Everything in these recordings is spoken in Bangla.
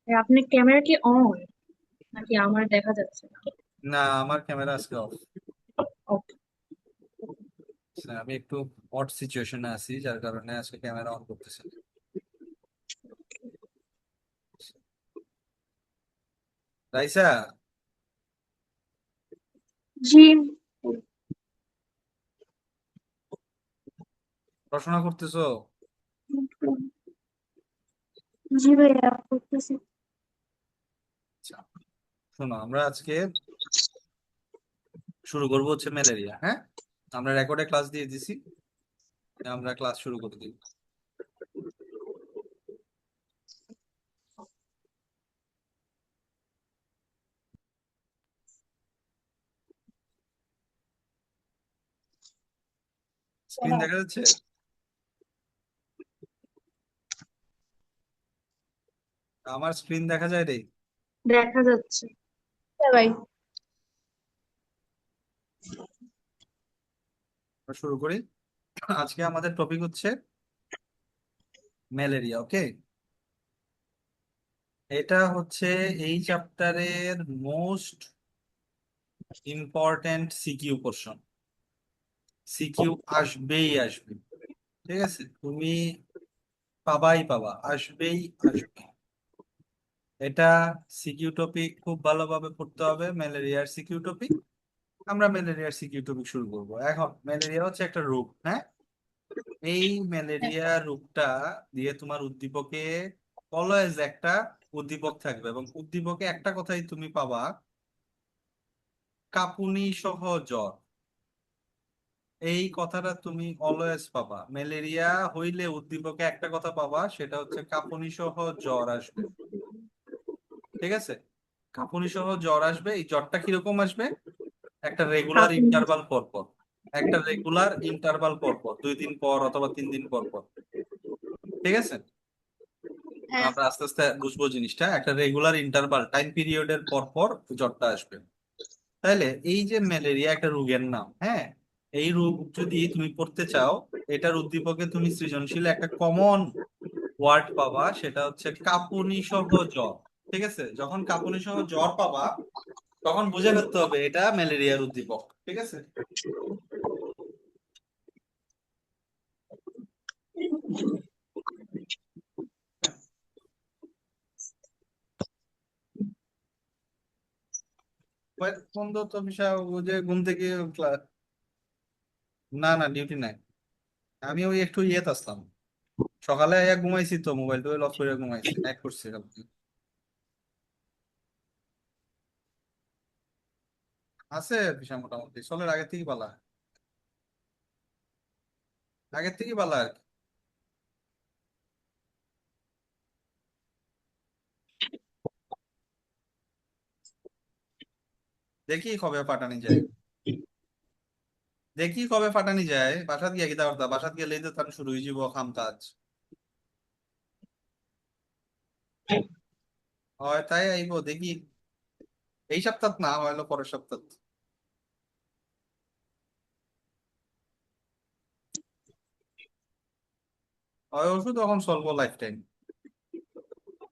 আপনার ক্যামেরা কি অন নাকি আমার দেখা যাচ্ছে না? না, আমার ক্যামেরা আজকে অফ। ওকে। আমি একটু অড সিচুয়েশনে আছি, যার কারণে আজকে ক্যামেরা অন করতেছি না। রাইসা, জি। পড়াশোনা করতেছো? জি ভাইয়া করতেছি। আচ্ছা, শোনো, আমরা আজকে শুরু করবো হচ্ছে ম্যালেরিয়া। হ্যাঁ, আমরা রেকর্ডে ক্লাস দিয়ে দিছি, আমরা ক্লাস শুরু করে দিই। স্ক্রিন দেখা যাচ্ছে? আমার স্ক্রিন দেখা যায় রে। দেখা যাচ্ছে। হ্যাঁ ভাই। আমরা শুরু করি। আজকে আমাদের টপিক হচ্ছে ম্যালেরিয়া। ওকে, এটা হচ্ছে এই চ্যাপ্টারের most important CQ portion. CQ আসবেই আসবে, ঠিক আছে? তুমি পাবাই পাবা, আসবেই আসবে। এটা সিকিউ টপিক, খুব ভালোভাবে পড়তে হবে ম্যালেরিয়ার সিকিউ টপিক। আমরা ম্যালেরিয়ার সিকিউ টপিক শুরু করব এখন। ম্যালেরিয়া হচ্ছে একটা রোগ, হ্যাঁ। এই ম্যালেরিয়া রোগটা দিয়ে তোমার উদ্দীপকে অলওয়েজ একটা উদ্দীপক থাকবে, এবং উদ্দীপকে একটা কথাই তুমি পাবা, কাঁপুনি সহ জ্বর। এই কথাটা তুমি অলওয়েজ পাবা। ম্যালেরিয়া হইলে উদ্দীপকে একটা কথা পাবা, সেটা হচ্ছে কাঁপুনি সহ জ্বর আসবে। ঠিক আছে, কাঁপুনি সহ জ্বর আসবে। এই জ্বরটা কিরকম আসবে? একটা রেগুলার আপনি। ইন্টারভাল পর পর, একটা রেগুলার ইন্টারভাল পর পর, 2 দিন পর অথবা 3 দিন পর পর। ঠিক আছে, হ্যাঁ। আমরা আস্তে আস্তে বুঝবো জিনিসটা। একটা রেগুলার ইন্টারভাল টাইম পিরিয়ডের পর পর জ্বরটা আসবে। তাহলে এই যে ম্যালেরিয়া একটা রোগের নাম, হ্যাঁ। এই রোগ যদি তুমি পড়তে চাও, এটার উদ্দীপকে তুমি সৃজনশীল একটা কমন ওয়ার্ড পাবা, সেটা হচ্ছে কাঁপুনি সহ জ্বর। ঠিক আছে, যখন কাঁপুনি সহ জ্বর পাবা, তখন বুঝে ফেলতে হবে এটা ম্যালেরিয়ার উদ্দীপক। ঠিক আছে, বন্ধ তো বিষয় ও যে ঘুম থেকে না না, ডিউটি নাই। আমি ওই একটু ইয়েতে আসলাম, সকালে এক ঘুমাইছি, তো মোবাইল টোবাইল অফ করে ঘুমাইছি, এক করছি কালকে। আছে বিষয়, মোটামুটি চলে, আগের থেকে পালা, আগের থেকে পালা আর কি। দেখি কবে পাঠানি যায়, দেখি কবে পাঠানি যায়। বাসাত গিয়া কিতা করতা? বাসাত গেলেই তো তার শুরু হয়ে যাব কাম কাজ। হয় তাই আইব দেখি, এই সপ্তাহ না হইলো পরের সপ্তাহ। হয় ওষুধ তখন চলবো লাইফ টাইম,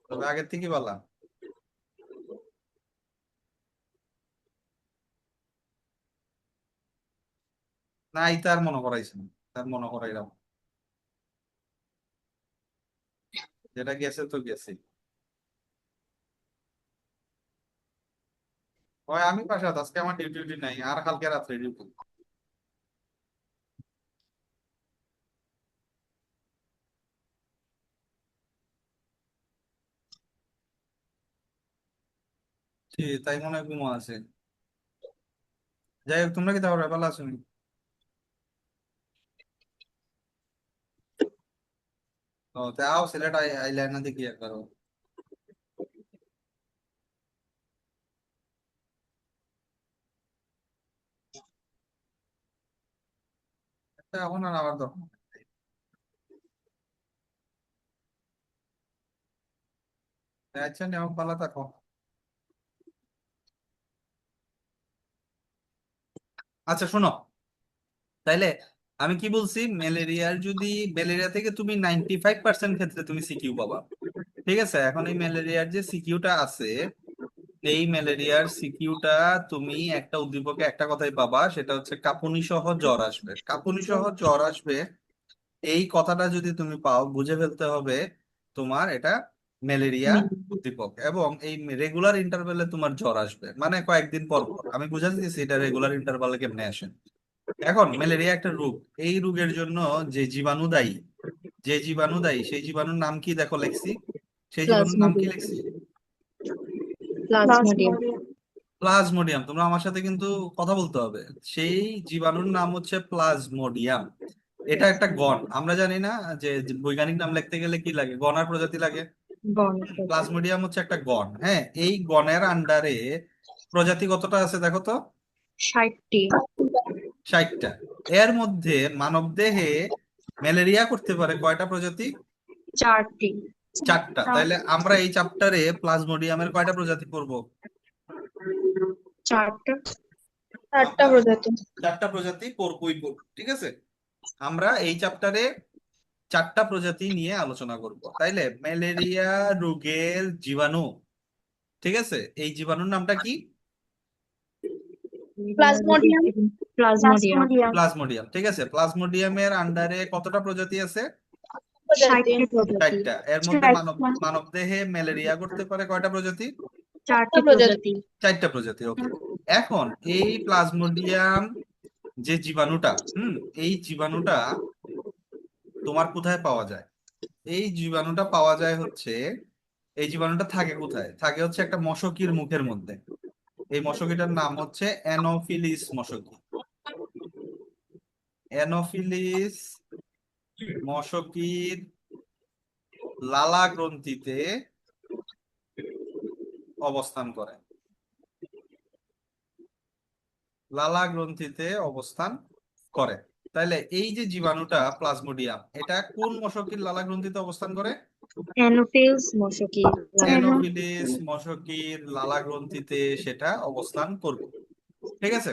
তবে আগের থেকে পালা। না, এই তার মনে করাইছে না, তার মনে করাইলাম, যেটা গেছে তো গেছে। হয় আমি বাসাত, আজকে আমার ডিউটি টিউটি নাই, আর কালকে রাত্রে ডিউটি। তাই মনে হয় ঘুমো আছে। যাই হোক, তোমরা কি তাহলে ভালো আছো নি? ও তাও সিলেট আইলে না দেখি একবার। এখন আর আবার দরকার নেই। আচ্ছা নেও, ভালো থাকো। আচ্ছা শোনো, তাইলে আমি কি বলছি, ম্যালেরিয়ার যদি ম্যালেরিয়া থেকে তুমি 95% ক্ষেত্রে তুমি সিকিউ পাবা। ঠিক আছে, এখন এই ম্যালেরিয়ার যে সিকিউটা আছে, এই ম্যালেরিয়ার সিকিউটা তুমি একটা উদ্দীপকে একটা কথাই পাবা, সেটা হচ্ছে কাঁপুনি সহ জ্বর আসবে। কাঁপুনি সহ জ্বর আসবে, এই কথাটা যদি তুমি পাও বুঝে ফেলতে হবে তোমার এটা ম্যালেরিয়া উদ্দীপক, এবং এই রেগুলার ইন্টারভ্যালে তোমার জ্বর আসবে, মানে কয়েকদিন পর পর। আমি বুঝাতে দিচ্ছি এটা রেগুলার ইন্টারভ্যালে কেমনে আসে। এখন ম্যালেরিয়া একটা রোগ, এই রোগের জন্য যে জীবাণু দায়ী, যে জীবাণু দায়ী সেই জীবাণুর নাম কি দেখো লেখছি, সেই জীবাণুর নাম কি প্লাজমোডিয়াম। লেখছি? প্লাজমোডিয়াম। প্লাজমোডিয়াম। তোমরা আমার সাথে কিন্তু কথা বলতে হবে। সেই জীবাণুর নাম হচ্ছে প্লাজমোডিয়াম। এটা একটা গণ, আমরা জানি না যে যে বৈজ্ঞানিক নাম লিখতে গেলে কি লাগে, গণ আর প্রজাতি লাগে। বনস্পতি। প্লাজমোডিয়াম হচ্ছে একটা গণ। হ্যাঁ, এই গণের আন্ডারে প্রজাতি কতটা আছে দেখো তো? 60টি। 60টা। এর মধ্যে মানব দেহে ম্যালেরিয়া করতে পারে কয়টা প্রজাতি? 4টি। 4টা। তাইলে আমরা এই চ্যাপ্টারে প্লাজমোডিয়ামের কয়টা প্রজাতি পড়বো? 4টা। আমরা 4টা প্রজাতি। 4টা প্রজাতি পড়বই পড়বো, ঠিক আছে। আমরা এই চ্যাপ্টারে 4টা প্রজাতি নিয়ে আলোচনা করব। তাইলে ম্যালেরিয়া রোগের জীবাণু, ঠিক আছে, এই জীবাণুর নামটা কি? প্লাজমোডিয়াম। প্লাজমোডিয়াম। প্লাজমোডিয়াম। ঠিক আছে, প্লাজমোডিয়ামের আন্ডারে কতটা প্রজাতি আছে? প্রজাতি। 60টি প্রজাতি। 60টা। এর মধ্যে মানব মানব দেহে ম্যালেরিয়া করতে পারে কয়টা প্রজাতি? 4টি প্রজাতি। প্রজাতি। 4টা প্রজাতি। ওকে। এখন এই প্লাজমোডিয়াম যে জীবাণুটা, এই জীবাণুটা তোমার কোথায় পাওয়া যায়? এই জীবাণুটা পাওয়া যায় হচ্ছে, এই জীবাণুটা থাকে কোথায়? থাকে হচ্ছে একটা মশকির মুখের মধ্যে। এই মশকিটার নাম হচ্ছে অ্যানোফিলিস মশকি। অ্যানোফিলিস মশকির লালা গ্রন্থিতে অবস্থান করে। লালা গ্রন্থিতে অবস্থান করে। তাইলে এই যে জীবাণুটা প্লাজমোডিয়াম, এটা কোন মশকির লালা গ্রন্থিতে অবস্থান করে? অ্যানোফিলস মশকি। অ্যানোফিলিস মশকির লালা গ্রন্থিতে সেটা অবস্থান করবে। ঠিক আছে,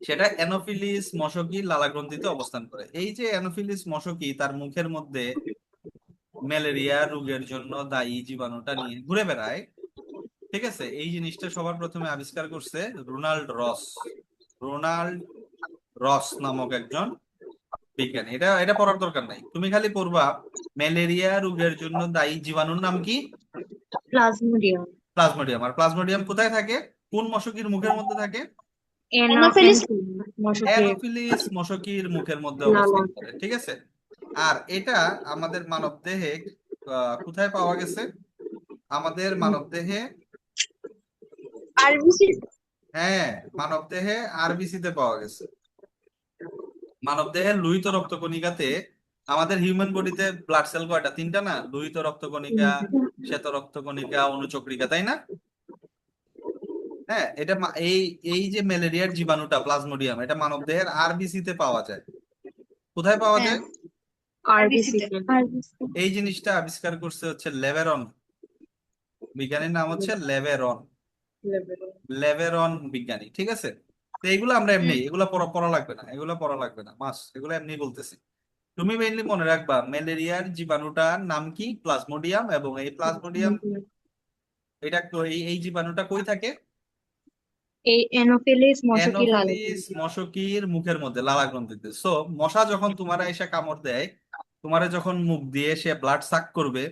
সেটা অ্যানোফিলিস মশকি লালা গ্রন্থিতে অবস্থান করে। এই যে অ্যানোফিলিস মশকি তার মুখের মধ্যে ম্যালেরিয়া রোগের জন্য দায়ী জীবাণুটা নিয়ে ঘুরে বেড়ায়। ঠিক আছে, এই জিনিসটা সবার প্রথমে আবিষ্কার করছে রোনাল্ড রস। রোনাল্ড রস নামক একজন বিজ্ঞানী। এটা এটা পড়ার দরকার নাই, তুমি খালি পড়বা ম্যালেরিয়া রোগের জন্য দায়ী জীবাণুর নাম কি? প্লাজমোডিয়াম। প্লাজমোডিয়াম। আর প্লাজমোডিয়াম কোথায় থাকে, কোন মশকির মুখের মধ্যে থাকে? অ্যানোফিলিস। মশকির অ্যানোফিলিস মশকির মুখের মধ্যে লালা। অবস্থান করে। ঠিক আছে, আর এটা আমাদের মানব দেহে কোথায় পাওয়া গেছে? আমাদের মানব দেহে, আরবিসি। হ্যাঁ, মানব দেহে আরবিসি তে পাওয়া গেছে। মানব দেহের লোহিত রক্তকণিকাতে, আমাদের হিউম্যান বডিতে ব্লাড সেল কয়টা? 3টা না? লোহিত রক্তকণিকা, শ্বেত রক্তকণিকা, অনুচক্রিকা, তাই না? হ্যাঁ, এটা এই এই যে ম্যালেরিয়ার জীবাণুটা প্লাজমোডিয়াম, এটা মানব দেহের আরবিসি তে পাওয়া যায়। কোথায় পাওয়া হ্যাঁ, যায়? আরবিসি। এই জিনিসটা আবিষ্কার করছে হচ্ছে লেভেরন। বিজ্ঞানীর নাম হচ্ছে লেভেরন। লেভেরন বিজ্ঞানী। ঠিক আছে, তো এইগুলো আমরা এমনি, এগুলো পড়া পড়া লাগবে না, এগুলো পড়া লাগবে না, মাস এগুলো এমনি বলতেছি। তুমি মেইনলি মনে রাখবা ম্যালেরিয়ার জীবাণুটার নাম কি? প্লাজমোডিয়াম। এবং এই প্লাজমোডিয়াম, এটা এই এই জীবাণুটা কই থাকে? এই অ্যানোফিলিস মশকি লালা। অ্যানোফিলিস মশকির মুখের মধ্যে, লালা গ্রন্থিতে। সো মশা যখন তোমার এসে কামড় দেয়, তোমারে যখন মুখ দিয়ে সে ব্লাড সাক করবে,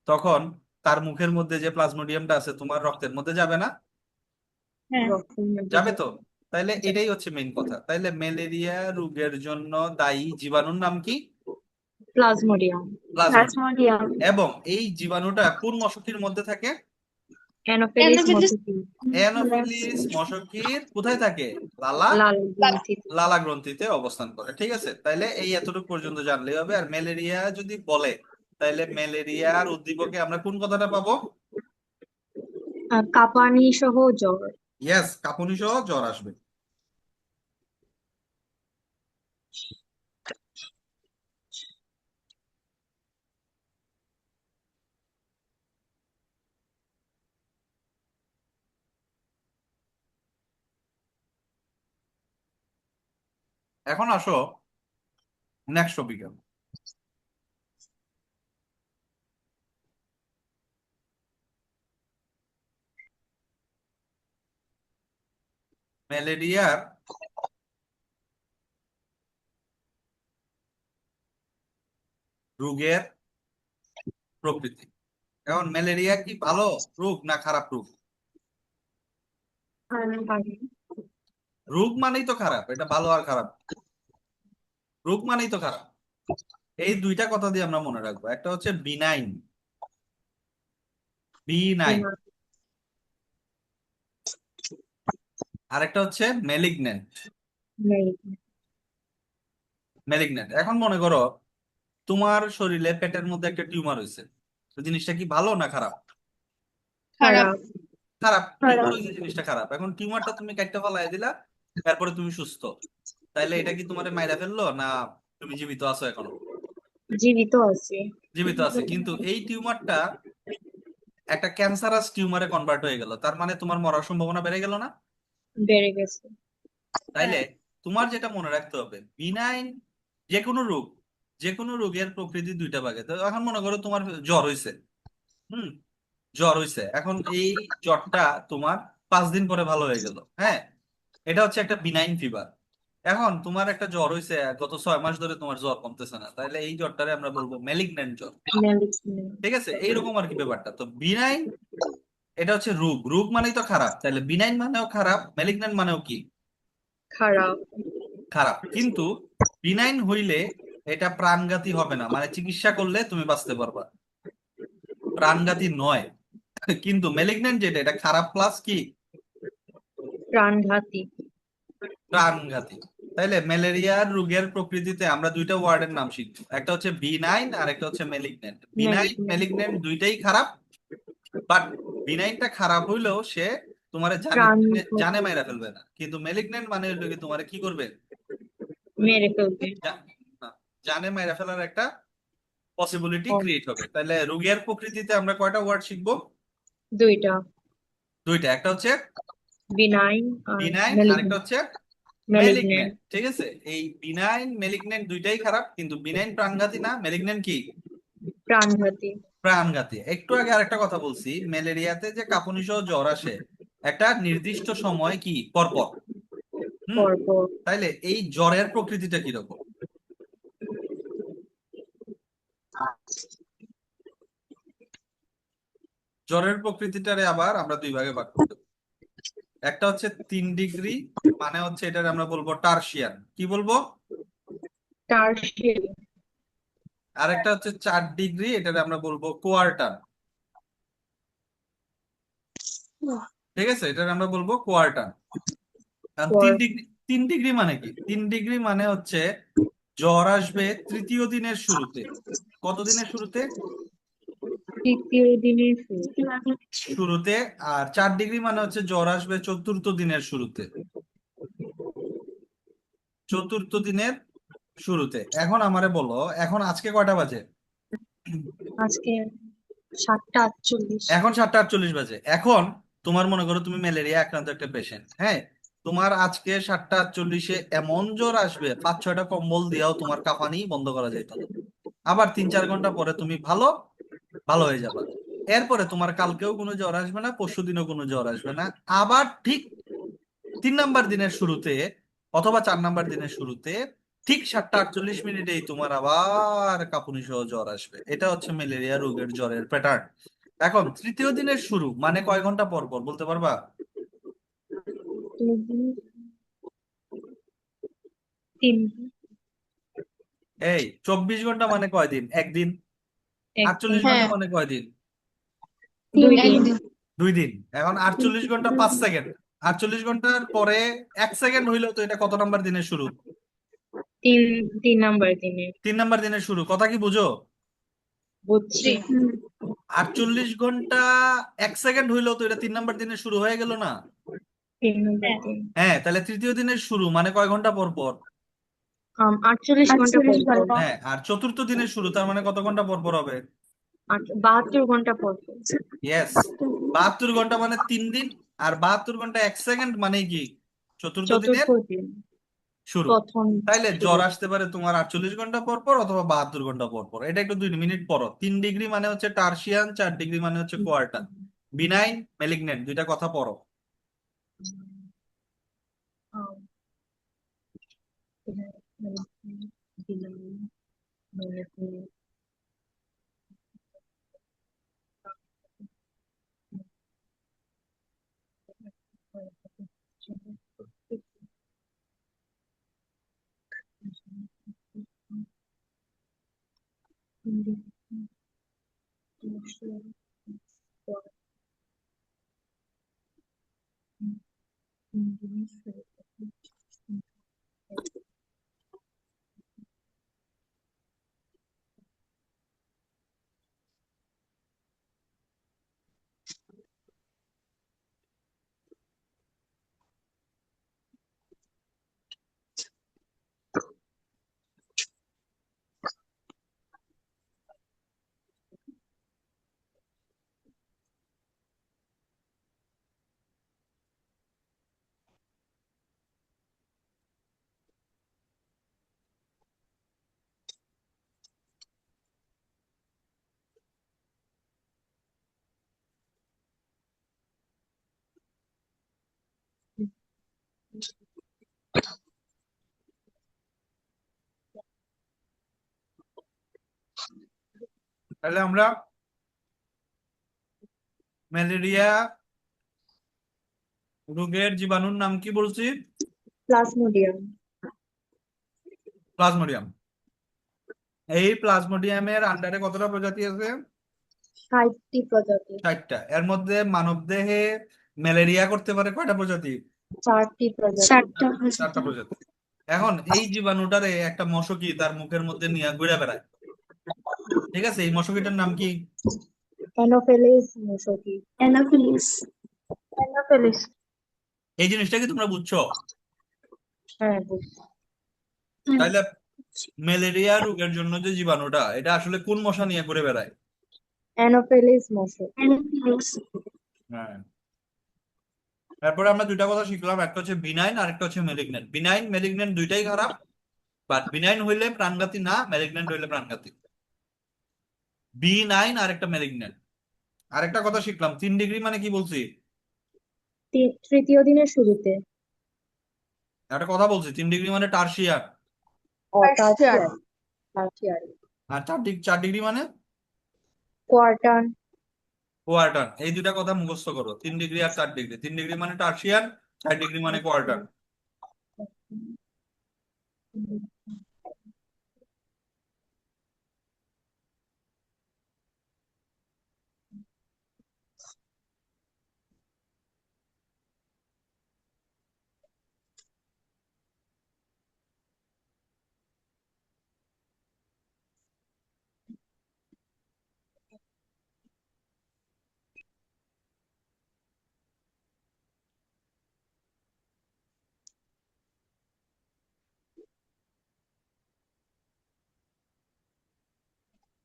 তখন তার মুখের মধ্যে যে প্লাজমোডিয়ামটা আছে তোমার রক্তের মধ্যে যাবে না? হ্যাঁ। যাবে তো। তাইলে এটাই হচ্ছে মেইন কথা। তাইলে ম্যালেরিয়া রোগের জন্য দায়ী জীবাণুর নাম কি? প্লাজমোডিয়াম। প্লাজমোডিয়াম। এবং এই জীবাণুটা কোন মশকির মধ্যে থাকে? Anopheles anopheles. মশকি অ্যানোফিলিস মশকির কোথায় থাকে? লালা, লালা গ্রন্থি। লালা গ্রন্থিতে অবস্থান করে। ঠিক আছে, তাইলে এই এতটুকু পর্যন্ত জানলেই হবে। আর ম্যালেরিয়া যদি বলে, তাইলে ম্যালেরিয়ার উদ্দীপকে আমরা কোন কথাটা পাবো? কাঁপানি সহ জ্বর। ইয়েস, কাঁপুনি সহ জ্বর আসবে। এখন আসো নেক্সট টপিকে। ম্যালেরিয়ার রোগের প্রকৃতি। এখন ম্যালেরিয়া কি ভালো রোগ না খারাপ রোগ? রোগ মানেই তো খারাপ, এটা ভালো আর খারাপ, রোগ মানেই তো খারাপ। এই দুইটা কথা দিয়ে আমরা মনে রাখবো, একটা হচ্ছে বিনাইন, বিনাইন, আর একটা হচ্ছে ম্যালিগন্যান্ট, ম্যালিগন্যান্ট। এখন মনে করো তোমার শরীরে পেটের মধ্যে একটা টিউমার হয়েছে, তো জিনিসটা কি ভালো না খারাপ? খারাপ। খারাপ। টিউমার হয়েছে জিনিসটা খারাপ। এখন টিউমারটা তুমি কাটতে ফেলাই দিলা, তারপরে তুমি সুস্থ, তাইলে এটা কি তোমার মাইরা ফেললো না তুমি জীবিত আছো এখনো? জীবিত আছে। জীবিত আছে, কিন্তু এই টিউমারটা একটা ক্যান্সারাস টিউমারে কনভার্ট হয়ে গেল, তার মানে তোমার মরার সম্ভাবনা বেড়ে গেল না? বেড়ে গেছে। তাইলে তোমার যেটা মনে রাখতে হবে, বিনাইন যে কোনো রোগ, যে কোনো রোগের প্রকৃতি দুইটা ভাগে। তো এখন মনে করো তোমার জ্বর হয়েছে, হুম, জ্বর হয়েছে, এখন এই জ্বরটা তোমার 5 দিন পরে ভালো হয়ে গেল, হ্যাঁ, এটা হচ্ছে একটা বিনাইন ফিভার। এখন তোমার একটা জ্বর হয়েছে, গত 6 মাস ধরে তোমার জ্বর কমতেছে না, তাহলে এই জ্বরটারে আমরা বলবো ম্যালিগন্যান্ট জ্বর। ঠিক আছে, এইরকম আর কি ব্যাপারটা। তো বিনাইন এটা হচ্ছে রোগ, রোগ মানেই তো খারাপ, তাহলে বিনাইন মানেও খারাপ, ম্যালিগন্যান্ট মানেও কি খারাপ। খারাপ। কিন্তু বিনাইন হইলে এটা প্রাণঘাতী হবে না, মানে চিকিৎসা করলে তুমি বাঁচতে পারবা, প্রাণঘাতী নয়। কিন্তু ম্যালিগন্যান্ট যেটা, এটা খারাপ প্লাস কি প্রাণঘাতী। প্রাণঘাতী। তাইলে ম্যালেরিয়ার রোগের প্রকৃতিতে আমরা দুইটা ওয়ার্ডের নাম শিখবো, একটা হচ্ছে বিনাইন আর একটা হচ্ছে ম্যালিগন্যান্ট। বিনাইন ম্যালিগন্যান্ট দুইটাই খারাপ, বাট বিনাইনটা খারাপ হইলেও সে তোমার জানে প্রাণ জানে মাইরা ফেলবে না, কিন্তু ম্যালিগন্যান্ট মানে হইলো কি তোমার কি করবে, মেরে ফেলবে। না, জানে মাইরা ফেলার একটা পসিবিলিটি ও, ক্রিয়েট হবে। তাহলে রোগের প্রকৃতিতে আমরা কয়টা ওয়ার্ড শিখবো? দুইটা। দুইটা, একটা হচ্ছে বিনাইন আর বিনাইন আর একটা হচ্ছে ম্যালিগন্যান্ট। ম্যালিগন্যান্ট। ঠিক আছে, এই বিনাইন ম্যালিগন্যান্ট দুইটাই খারাপ, কিন্তু বিনাইন প্রাণঘাতী না, ম্যালিগন্যান্ট কি প্রাণঘাতী। প্রাণঘাতী। একটু আগে আরেকটা কথা বলছি, ম্যালেরিয়াতে যে কাঁপুনি সহ জ্বর আসে একটা নির্দিষ্ট সময় কি পর পর, হুম, পরপর। তাইলে এই জ্বরের প্রকৃতিটা কিরকম? জ্বরের প্রকৃতিটারে আবার আমরা দুই ভাগে ভাগ করতে পারি। একটা হচ্ছে 3 ডিগ্রি, মানে হচ্ছে এটারে আমরা বলবো টার্সিয়ান, কি বলবো? টারশিয়ারি। আর একটা হচ্ছে 4 ডিগ্রি, এটারে আমরা বলবো কোয়ার্টার। ঠিক আছে, এটারে আমরা বলবো কোয়ার্টার। আর পর 3 ডিগ্রি, 3 ডিগ্রি মানে কি? 3 ডিগ্রি মানে হচ্ছে জ্বর আসবে তৃতীয় দিনের শুরুতে। কত দিনের শুরুতে? তৃতীয় দিনের শুরু। শুরুতে। আর 4 ডিগ্রি মানে হচ্ছে জ্বর আসবে চতুর্থ দিনের শুরুতে, চতুর্থ দিনের শুরুতে। এখন আমারে বলো, এখন আজকে কয়টা বাজে? আজকে 7:48। এখন 7:48 বাজে। এখন তোমার মনে করো তুমি ম্যালেরিয়া আক্রান্ত একটা পেশেন্ট, হ্যাঁ, তোমার আজকে 7:48-এ এমন জ্বর আসবে 5-6টা কম্বল দিয়েও তোমার কাঁপানি বন্ধ করা যেত না। আবার 3-4 ঘন্টা পরে তুমি ভালো ভালো হয়ে যাবে। এরপরে তোমার কালকেও কোনো জ্বর আসবে না, পরশুদিনও কোনো জ্বর আসবে না। আবার ঠিক 3 নাম্বার দিনের শুরুতে অথবা 4 নাম্বার দিনের শুরুতে ঠিক 7:48 মিনিটেই তোমার আবার কাঁপুনি সহ জ্বর আসবে। এটা হচ্ছে ম্যালেরিয়া রোগের জ্বরের প্যাটার্ন। এখন তৃতীয় দিনের শুরু মানে কয় ঘন্টা পর পর বলতে পারবা? 3 এই 24 ঘন্টা মানে কয়দিন? একদিন। 48 ঘন্টা হ্যাঁ মানে কয়দিন? 2 দিন। একদিন। 2 দিন। এখন 48 ঘন্টা 5 সেকেন্ড, 48 ঘন্টার পরে 1 সেকেন্ড হইলেও তো এটা কত নাম্বার দিনের শুরু? 3 নাম্বার দিনের। 3 নাম্বার দিনের শুরু। কথা কি বুঝো? বুঝছি। 48 ঘন্টা 1 সেকেন্ড হইলেও তো এটা 3 নাম্বার দিনের শুরু হয়ে গেল না? 3 নাম্বার দিন। হ্যাঁ, তাহলে তৃতীয় দিনের শুরু মানে কয় ঘন্টা পর পর? 48 ঘন্টা পর পর। হ্যাঁ, আর চতুর্থ দিনের শুরু তার মানে কত ঘন্টা পর পর হবে? 72 ঘন্টা পর পর। ইয়েস, 72 ঘন্টা মানে 3 দিন। আর 72 ঘন্টা 1 সেকেন্ড মানে কি চতুর্থ দিনের চতুর্থ দিন। শুরু। প্রথম তাইলে শুরু। জ্বর আসতে পারে তোমার 48 ঘন্টা পর পর অথবা 72 ঘন্টা পর পর। এটা একটু 2 মিনিট পর। 3 ডিগ্রি মানে হচ্ছে টার্সিয়ান, 4 ডিগ্রি মানে হচ্ছে কোয়ার্টার। বিনাইন ম্যালিগন্যান্ট দুইটা কথা পড়ো। তাহলে আমরা ম্যালেরিয়া রোগের জীবাণুর নাম কি বলছি? প্লাজমোডিয়াম। প্লাজমোডিয়াম। এই প্লাজমোডিয়ামের আন্ডারে কতটা প্রজাতি আছে? 60টি প্রজাতি। 60টা। এর মধ্যে মানব দেহে ম্যালেরিয়া করতে পারে কয়টা প্রজাতি? 4টি প্রজাতি। 4টা প্রজাতি। এখন এই জীবাণুটারে একটা মশকি তার মুখের মধ্যে নিয়ে ঘুরে বেড়ায়, ঠিক আছে? এই মশকিটার নাম কি? অ্যানোফেলিস মশকি। অ্যানোফিলিস। অ্যানোফেলিস। এই জিনিসটা কি তোমরা বুঝছো? হ্যাঁ, বুঝছি। তাইলে ম্যালেরিয়া রোগের জন্য যে জীবাণুটা, এটা আসলে কোন মশা নিয়ে ঘুরে বেড়ায়? অ্যানোফেলিস মশক। অ্যানোফিলিস। হ্যাঁ। তারপরে আমরা দুইটা কথা শিখলাম, একটা হচ্ছে বিনাইন আর একটা হচ্ছে মেলিগন্যান্ট। বিনাইন মেলিগন্যান্ট দুইটাই খারাপ, বাট বিনাইন হইলে প্রাণঘাতী না, মেলিগন্যান্ট হইলে প্রাণঘাতী। B9 আর একটা মেলিগন্যান্ট। আরেকটা কথা শিখলাম, 3 ডিগ্রি মানে কি বলছি? তৃতীয় দিনের শুরুতে। একটা কথা বলছি, 3 ডিগ্রি মানে টার্সিয়ার। টার্সিয়ারি। টার্সিয়ারি। আর 4 ডিগ্রি মানে কোয়ার্টার। কোয়ার্টার। এই দুইটা কথা মুখস্থ করো, 3 ডিগ্রি আর 4 ডিগ্রি। 3 ডিগ্রি মানে টার্সিয়ার, 4 ডিগ্রি মানে কোয়ার্টার।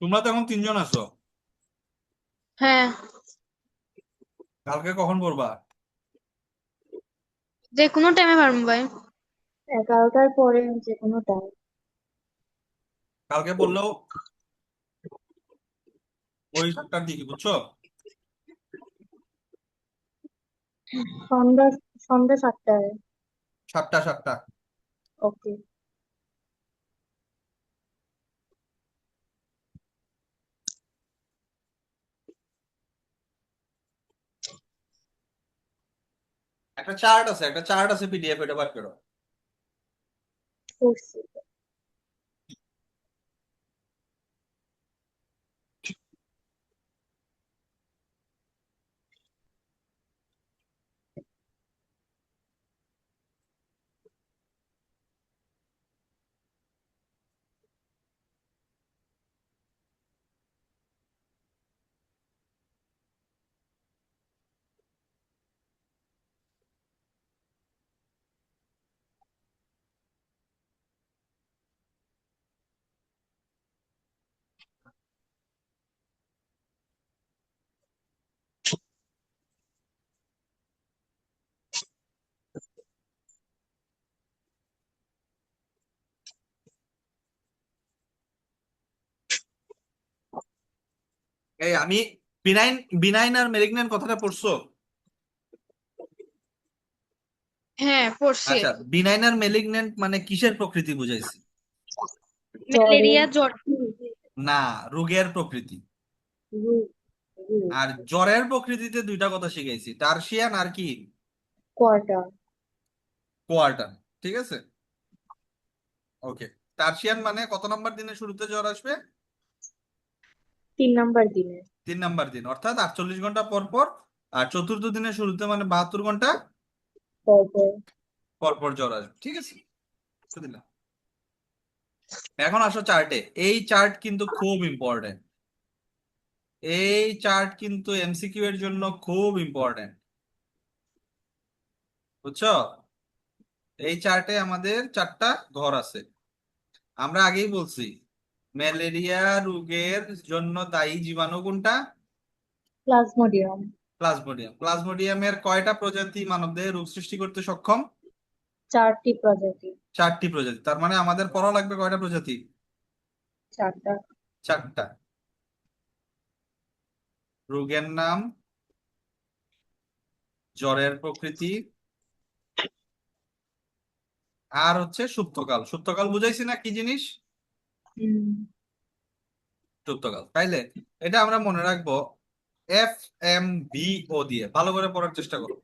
তোমরা তো এখন 3জন আছো, হ্যাঁ, কালকে কখন পড়বা? যে কোনো টাইমে পারবো ভাই। 11টার পরে যে কোনো টাইম। কালকে পড়লেও ওই 7টার দিকে, বুঝছো? সন্ধ্যা সন্ধ্যা 7টায়। 7টা। ওকে। একটা চার্ট আছে PDF, এটা বার করো। করছি। এই আমি বিনাইন বিনাইন আর মেলিগন্যান্ট কথাটা পড়ছো? হ্যাঁ পড়ছি। আচ্ছা, বিনাইন আর মেলিগন্যান্ট মানে কিসের প্রকৃতি বুঝাইছি? ম্যালেরিয়া জ্বর। না, রোগের প্রকৃতি। আর জ্বরের প্রকৃতিতে দুইটা কথা শিখাইছি, টার্সিয়ান আর কি, কোয়ার্টার। কোয়ার্টার। ঠিক আছে, ওকে। টার্সিয়ান মানে কত নাম্বার দিনের শুরুতে জ্বর আসবে? 3 নাম্বার দিনে। 3 নাম্বার দিন, অর্থাৎ 48 ঘন্টা পর পর। আর চতুর্থ দিনের শুরুতে মানে 72 ঘন্টা পরপর। পর পর জ্বর আসবে। ঠিক আছে, তো দিলাম। এখন আসো চার্টে। এই চার্ট কিন্তু খুব ইম্পর্টেন্ট। এই চার্ট কিন্তু এমসিকিউ এর জন্য খুব ইম্পর্টেন্ট, বুঝছো? এই চার্টে আমাদের 4টা ঘর আছে। আমরা আগেই বলছি ম্যালেরিয়া রোগের জন্য দায়ী জীবাণু কোনটা? প্লাজমোডিয়াম। প্লাজমোডিয়াম। প্লাজমোডিয়ামের কয়টা প্রজাতি মানবদেহে রোগ সৃষ্টি করতে সক্ষম? 4টি প্রজাতি। 4টি প্রজাতি। তার মানে আমাদের পড়া লাগবে কয়টা প্রজাতি? 4টা। 4টা। রোগের নাম, জ্বরের প্রকৃতি, আর হচ্ছে সুপ্তকাল। সুপ্তকাল বুঝাইছি না কি জিনিস? হুম। সুপ্তকাল। তাইলে এটা আমরা মনে রাখবো FMBO দিয়ে। ভালো করে পড়ার চেষ্টা করো,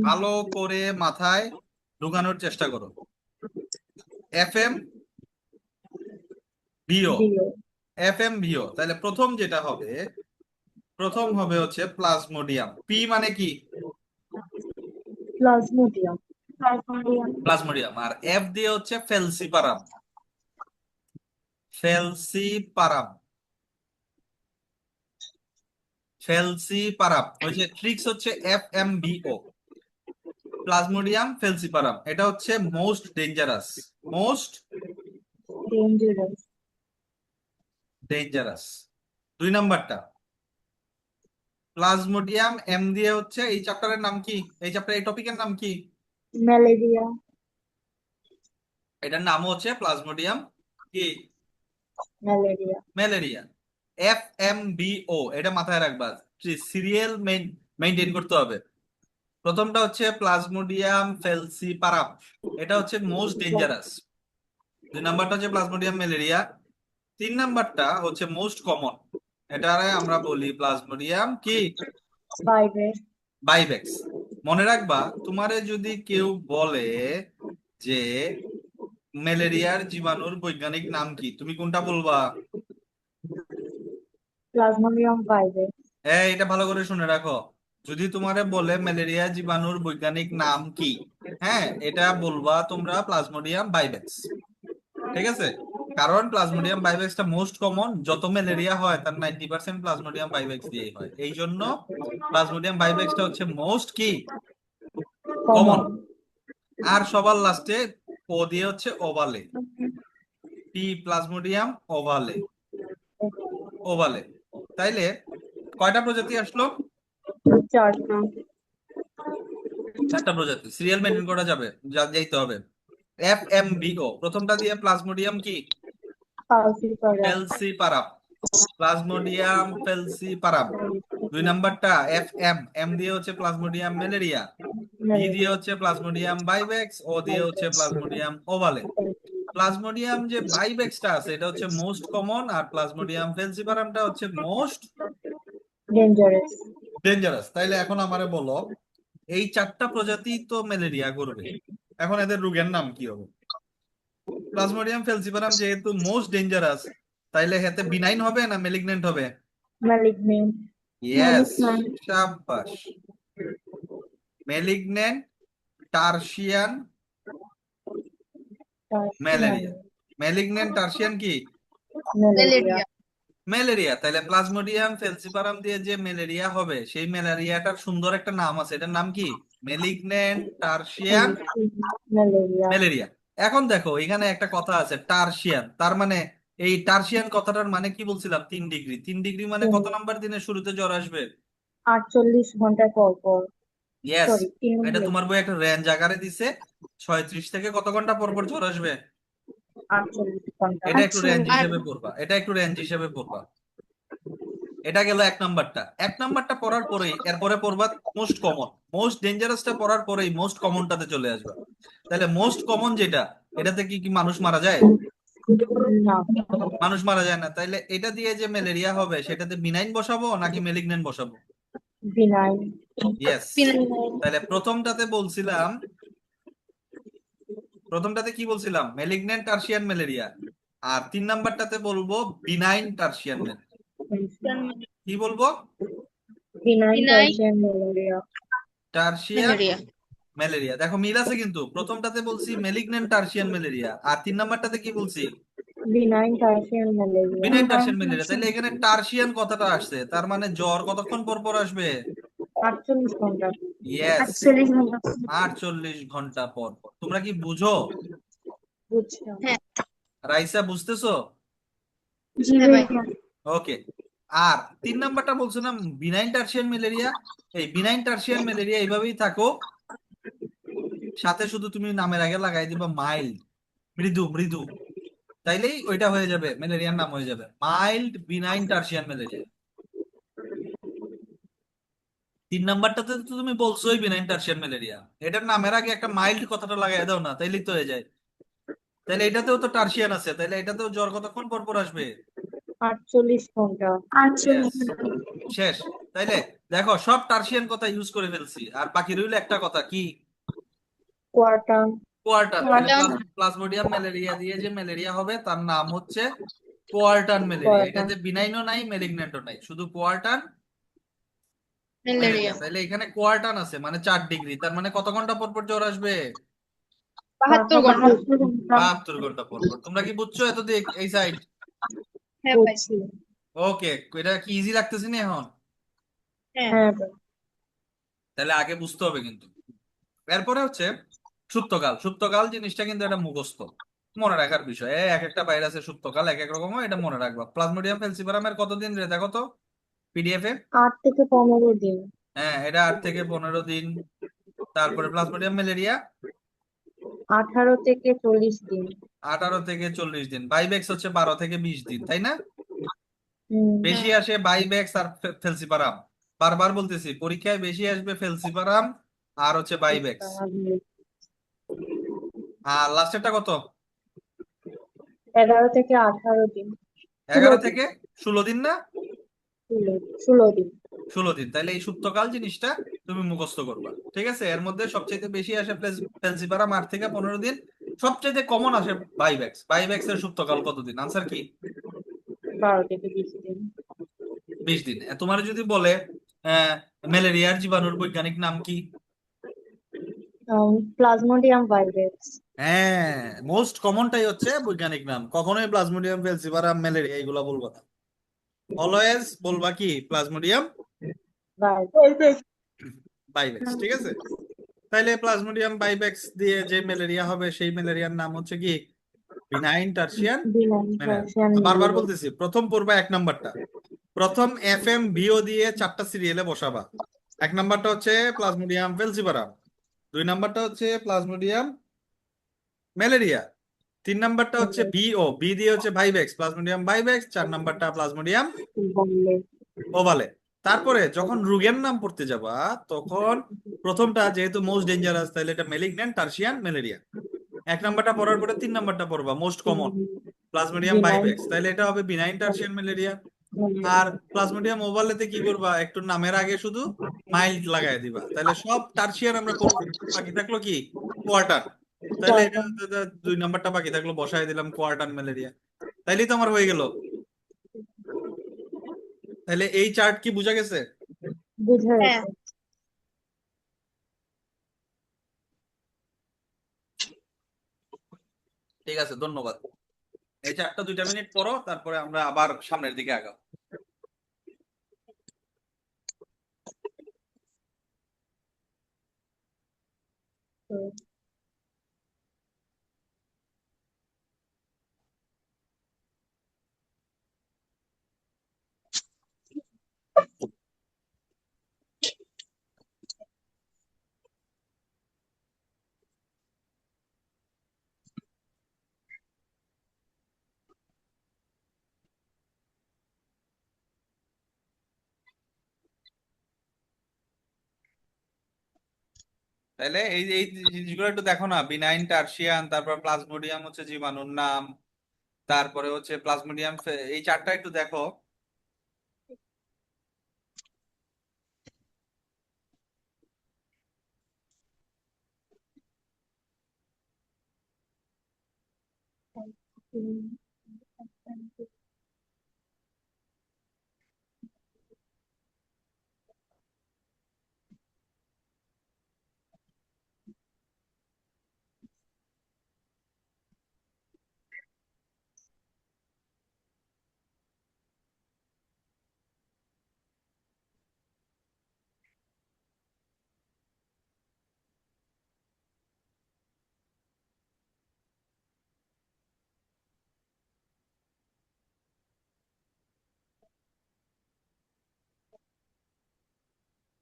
ভালো করে মাথায় ঢুকানোর চেষ্টা করো। FMBO, BO. FMBO। তাহলে প্রথম যেটা হবে, প্রথম হবে হচ্ছে প্লাজমোডিয়াম। পি মানে কি? প্লাজমোডিয়াম। প্লাজমোডিয়াম। আর এফ দিয়ে হচ্ছে ফেলসিপারাম। ফেলসিপারাম, ফেলসিপারাম। ওই যে ট্রিক্স হচ্ছে FMBO, প্লাজমোডিয়াম ফেলসিপারাম। এটা হচ্ছে most dangerous, most dangerous. Dangerous. 2 নাম্বারটা প্লাজমোডিয়াম এম দিয়ে হচ্ছে, এই চ্যাপ্টারের নাম কি? এই চ্যাপ্টার, এই টপিকের নাম কি? ম্যালেরিয়া। এটার নাম হচ্ছে প্লাজমোডিয়াম কি? ম্যালেরিয়া। ম্যালেরিয়া। FMBO, এটা মাথায় রাখবা, সিরিয়াল মেইনটেইন করতে হবে। প্রথমটা হচ্ছে প্লাজমোডিয়াম ফেলসিপারাম, এটা হচ্ছে মোস্ট ডেঞ্জারাস। 2 নাম্বারটা হচ্ছে প্লাজমোডিয়াম ম্যালেরিয়া। 3 নাম্বারটা হচ্ছে মোস্ট কমন, এটারে আমরা বলি প্লাজমোডিয়াম কি? ভাইরাস। বাইভেক্স। মনে রাখবা, তোমারে যদি কেউ বলে যে ম্যালেরিয়ার জীবাণুর বৈজ্ঞানিক নাম কি, তুমি কোনটা বলবা? Plasmodium virus. এটা ভালো করে শুনে রাখো। যদি তোমারে বলে ম্যালেরিয়া জীবাণুর বৈজ্ঞানিক নাম কি, হ্যাঁ, এটা বলবা তোমরা প্লাজমোডিয়াম বাইভেক্স। ঠিক আছে, কারণ প্লাজমোডিয়াম বাইভেক্সটা মোস্ট কমন। যত ম্যালেরিয়া হয় তার 90% প্লাজমোডিয়াম বাইভেক্স দিয়েই হয়। এই জন্য প্লাজমোডিয়াম বাইভেক্সটা হচ্ছে মোস্ট কি? কমন। কমন। আর সবার লাস্টে ও দিয়ে হচ্ছে ওভালে, পি প্লাজমোডিয়াম ওভালে, ওভালে। তাইলে কয়টা প্রজাতি আসলো? 4টা। 4টা প্রজাতি। সিরিয়াল মেনটেন করা যাবে, যাইতে হবে। FMBO, প্রথমটা দিয়ে প্লাজমোডিয়াম কি? ফালসিপারাম। ফেলসিপারাম, প্লাজমোডিয়াম ফেলসিপারাম। 2 নাম্বারটা FM, এম দিয়ে হচ্ছে প্লাজমোডিয়াম ম্যালেরিয়া, বি দিয়ে ম্যালেরিয়া। হচ্ছে প্লাজমোডিয়াম বাইভেক্স, ও দিয়ে হচ্ছে প্লাজমোডিয়াম ওভালে। প্লাজমোডিয়াম যে বাইভেক্সটা আছে এটা হচ্ছে মোস্ট কমন, আর প্লাজমোডিয়াম ফেলসিপারামটা হচ্ছে মোস্ট ডেঞ্জারাস। ডেঞ্জারাস। তাইলে এখন আমারে বলো, এই 4টা প্রজাতি তো ম্যালেরিয়া করবে, এখন এদের রোগের নাম কি হবে? প্লাজমোডিয়াম ফেলসিপারাম যেহেতু মোস্ট ডেঞ্জারাস, তাইলে হেতে বিনাইন হবে না মেলিগন্যান্ট হবে? ম্যালিগনেন্ট। ইয়েস, শাবাশ। Malignant tertian malaria. Malignant tertian কি? ম্যালেরিয়া। ম্যালেরিয়া। ম্যালেরিয়া। তাহলে প্লাজমোডিয়াম ফেলসিপারাম দিয়ে যে ম্যালেরিয়া হবে, সেই ম্যালেরিয়াটার সুন্দর একটা নাম আছে, এটার নাম কি? Malignant tertian malaria. ম্যালেরিয়া। এখন দেখো এখানে একটা কথা আছে টার্সিয়ান, তার মানে এই টার্সিয়ান কথাটার মানে কি বলছিলাম? 3 ডিগ্রি। 3 ডিগ্রি মানে কত নাম্বার দিনের শুরুতে জ্বর আসবে? 48 ঘন্টা পর পর। ইয়েস। সরি, 3 এটা মিনিট। তোমার বই একটা রেঞ্জ আকারে দিছে, 36 থেকে কত ঘন্টা পর পর জ্বর আসবে? 48 ঘন্টা। এটা একটু রেঞ্জ আর হিসেবে পড়বা, এটা একটু রেঞ্জ হিসেবে পড়বা। এটা গেল এক নাম্বারটা। এক নাম্বারটা পড়ার পরেই এরপরে পড়বা মোস্ট কমন। মোস্ট ডেঞ্জারাসটা পড়ার পরেই মোস্ট কমনটাতে চলে আসবা। তাহলে মোস্ট কমন যেটা, এটাতে কি কি মানুষ মারা যায়? না, মানুষ মারা যায় না। তাইলে এটা দিয়ে যে ম্যালেরিয়া হবে সেটাতে বিনাইন বসাবো নাকি মেলিগন্যান্ট বসাবো? বিনাইন। ইয়েস। ফিনাইল। তাহলে প্রথমটাতে কি বলছিলাম? Malignant tertian malaria. আর 3 নাম্বারটাতে বলবো বিনাইন টার্সিয়ান ম্যালেরিয়া। কি বলবো? Benign phenyl tertian malaria. Tertian malaria. Malaria. দেখো মিল আছে কিন্তু, প্রথমটাতে বলছি মেলিগন্যান্ট টার্সিয়ান ম্যালেরিয়া, আর 3 নাম্বারটাতে কি বলছি? Benign tertian malaria. Benign tertian malaria. তাহলে এখানে টার্সিয়ান কথাটা আসছে, তার মানে জ্বর কতক্ষণ পর পর আসবে? 48 ঘন্টা। ইয়েস, 48 ঘন্টা। 48 ঘন্টা পর পর। তোমরা কি বুঝো? বুঝলাম। হ্যাঁ। রাইসা বুঝতেছো? জি হ্যাঁ ভাই। ভাইয়া। ওকে। আর 3 নাম্বারটা বলছিলাম বিনাইন টার্সিয়ান ম্যালেরিয়া। এই বিনাইন টার্সিয়ান ম্যালেরিয়া এইভাবেই থাকো, সাথে শুধু তুমি নামের আগে লাগাই দিবা মাইল্ড, মৃদু মৃদু, তাইলেই ওইটা হয়ে যাবে, ম্যালেরিয়ার নাম হয়ে যাবে মাইল্ড বিনাইন টার্সিয়ান ম্যালেরিয়া। 3 নাম্বারটাতে তো তুমি বলছোই বিনাইন টার্সিয়ান ম্যালেরিয়া, এটার নামের আগে একটা মাইল্ড কথাটা লাগাই দাও না, তাইলেই তো হয়ে যায়। তাইলে এটাতেও তো টার্সিয়ান আছে, তাইলে এটাতেও জ্বর কতক্ষণ পর পর আসবে? 48 ঘন্টা। Yes, শেষ। তাইলে দেখো সব টার্সিয়ান কথা ইউজ করে ফেলছি, আর বাকি রইল একটা কথা, কি? কোয়ার্টান। কোয়ার্টান। তাহলে কোয়ার্টার। প্লাজমোডিয়াম ম্যালেরিয়া দিয়ে যে ম্যালেরিয়া হবে তার নাম হচ্ছে কোয়ার্টান ম্যালেরিয়া। কোয়ার্টান। এটাতে বিনাইনও নাই মেলিগন্যান্টও নাই, শুধু কোয়ার্টান ম্যালেরিয়া। ম্যালেরিয়া। তাহলে এখানে কোয়ার্টান আছে মানে 4 ডিগ্রি, তার মানে কত ঘন্টা পর পর জ্বর আসবে? 72 ঘন্টা। 72 ঘন্টা। 72 ঘন্টা পর পর। তোমরা কি বুঝছো এতদিক এই সাইড? হ্যাঁ ভাই। বুঝছি। ওকে, এটা কি ইজি লাগতেছে না এখন? হ্যাঁ। হ্যাঁ ভাই। তাহলে আগে বুঝতে হবে কিন্তু। এরপরে হচ্ছে সুপ্তকাল। সুপ্তকাল জিনিসটা কিন্তু এটা মুখস্থ, মনে রাখার বিষয়। এক একটা ভাইরাসের সুপ্তকাল এক এক রকম হয়, এটা মনে রাখবা। প্লাজমোডিয়াম ফেলসিপারামের কতদিন রে দেখো তো পিডিএফ এ। 8 থেকে 15 দিন। হ্যাঁ, এটা 8 থেকে 15 দিন। তারপরে প্লাজমোডিয়াম ম্যালেরিয়া 18 থেকে 40 দিন। 18 থেকে 40 দিন। বাইবেক্স হচ্ছে 12 থেকে 20 দিন, তাই না? বেশি হ্যাঁ। আসে বাইবেক্স আর ফেলসিপারাম। বারবার বলতেছি, পরীক্ষায় বেশি আসবে ফেলসিপারাম আর হচ্ছে বাইবেক্স। আর লাস্টেরটা কত? 11 থেকে 18 দিন। 16 এগারো দিন। থেকে 16 দিন না? 16 দিন। 16 দিন। তাহলে এই সুপ্তকাল জিনিসটা তুমি মুখস্থ করবা, ঠিক আছে? এর মধ্যে সবচেয়ে বেশি আসে ফেলসিপারাম 8 থেকে 15 দিন। সবচেয়ে কমন আসে বাইব্যাক্স। বাইব্যাক্স এর সুপ্তকাল কতদিন? আনসার কি? 12 থেকে 20 দিন। 20 দিন। তোমার যদি বলে ম্যালেরিয়ার জীবাণুর বৈজ্ঞানিক নাম কি? Plasmodium virus. হ্যাঁ, মোস্ট কমনটাই হচ্ছে বৈজ্ঞানিক নাম। কখনোই প্লাজমোডিয়াম ফেলসিপারাম ম্যালেরিয়া এগুলো বলবো না, অলওয়েজ বলবা কি প্লাজমোডিয়াম ভাইরাস। বাইব্যাক্স, ঠিক আছে? তাইলে প্লাজমোডিয়াম বাইব্যাক্স দিয়ে যে ম্যালেরিয়া হবে সেই ম্যালেরিয়ার নাম হচ্ছে কি? Benign tertian benign malaria. Tertian বারবার ম্যালেরিয়া। বলতেছি, প্রথম পড়বা 1 নাম্বারটা। প্রথম এফ এম বিও দিয়ে 4টা সিরিয়ালে বসাবা। 1 নাম্বারটা হচ্ছে প্লাজমোডিয়াম ফেলসিপারাম, 2 নাম্বারটা হচ্ছে প্লাজমোডিয়াম ম্যালেরিয়া, 3 নাম্বারটা হচ্ছে বিও, বি দিয়ে হচ্ছে ভাইভ্যাক্স, প্লাজমোডিয়াম ভাইভ্যাক্স, 4 নাম্বারটা প্লাজমোডিয়াম বললে। ওভালে। তারপরে যখন রোগের নাম পড়তে যাবা তখন প্রথমটা যেহেতু মোস্ট ডেঞ্জারাস, তাহলে এটা মেলিগন্যান্ট টার্সিয়ান ম্যালেরিয়া। 1 নাম্বারটা পড়ার পরে 3 নাম্বারটা পড়বা মোস্ট কমন প্লাজমোডিয়াম বিনাইন বাইভ্যাক্স, তাহলে এটা হবে বিনাইন টার্সিয়ান ম্যালেরিয়া। আর প্লাজমোডিয়াম ওভালেতে কি করবা? একটু নামের আগে শুধু মাইল্ড লাগাই দিবা, তাহলে সব টার্সিয়ান আমরা করবো। বাকি থাকলো কি? কোয়ার্টার। তাহলে এটা কোয়ার্টান। 2 নাম্বারটা বাকি থাকলো, বসাই দিলাম কোয়ার্টার ম্যালেরিয়া। তাইলেই তো আমার হয়ে গেল। তাহলে এই চার্ট কি বোঝা গেছে? বুঝা হ্যাঁ। গেছে। ঠিক আছে, ধন্যবাদ। এই চার্টটা 2টা মিনিট পরো, তারপরে আমরা আবার সামনের দিকে আগাবো। তো তাহলে এই এই জিনিসগুলো একটু দেখো না, বিনাইন, টার্সিয়ান, তারপর প্লাজমোডিয়াম হচ্ছে জীবাণুর নাম, তারপরে হচ্ছে প্লাজমোডিয়াম, এই চারটা একটু দেখো।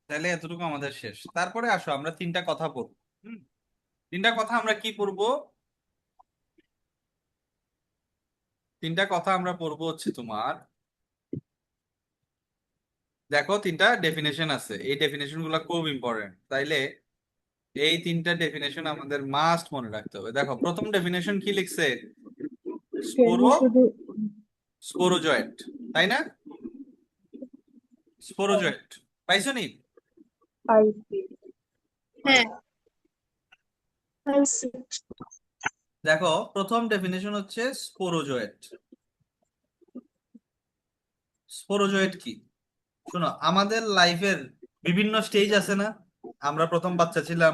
তাহলে এতটুকু আমাদের শেষ। তারপরে আসো আমরা তিনটা কথা পড়বো। হুম, তিনটা কথা আমরা কি পড়বো? তিনটা কথা আমরা পড়বো হচ্ছে তোমার, দেখো তিনটা ডেফিনেশন আছে, এই ডেফিনেশন গুলো খুব ইম্পর্টেন্ট। তাইলে এই তিনটা ডেফিনেশন আমাদের মাস্ট মনে রাখতে হবে। দেখো প্রথম ডেফিনেশন কি লিখছে, স্পোরো শুধু স্পোরোজয়েট, তাই না? স্পোরোজয়েট পাইছো নি? পাইছি হ্যাঁ পাইছি দেখো প্রথম ডেফিনেশন হচ্ছে স্পোরোজয়েট। স্পোরোজয়েট কি? শোনো, আমাদের লাইফের বিভিন্ন স্টেজ আছে না? আমরা প্রথম বাচ্চা ছিলাম,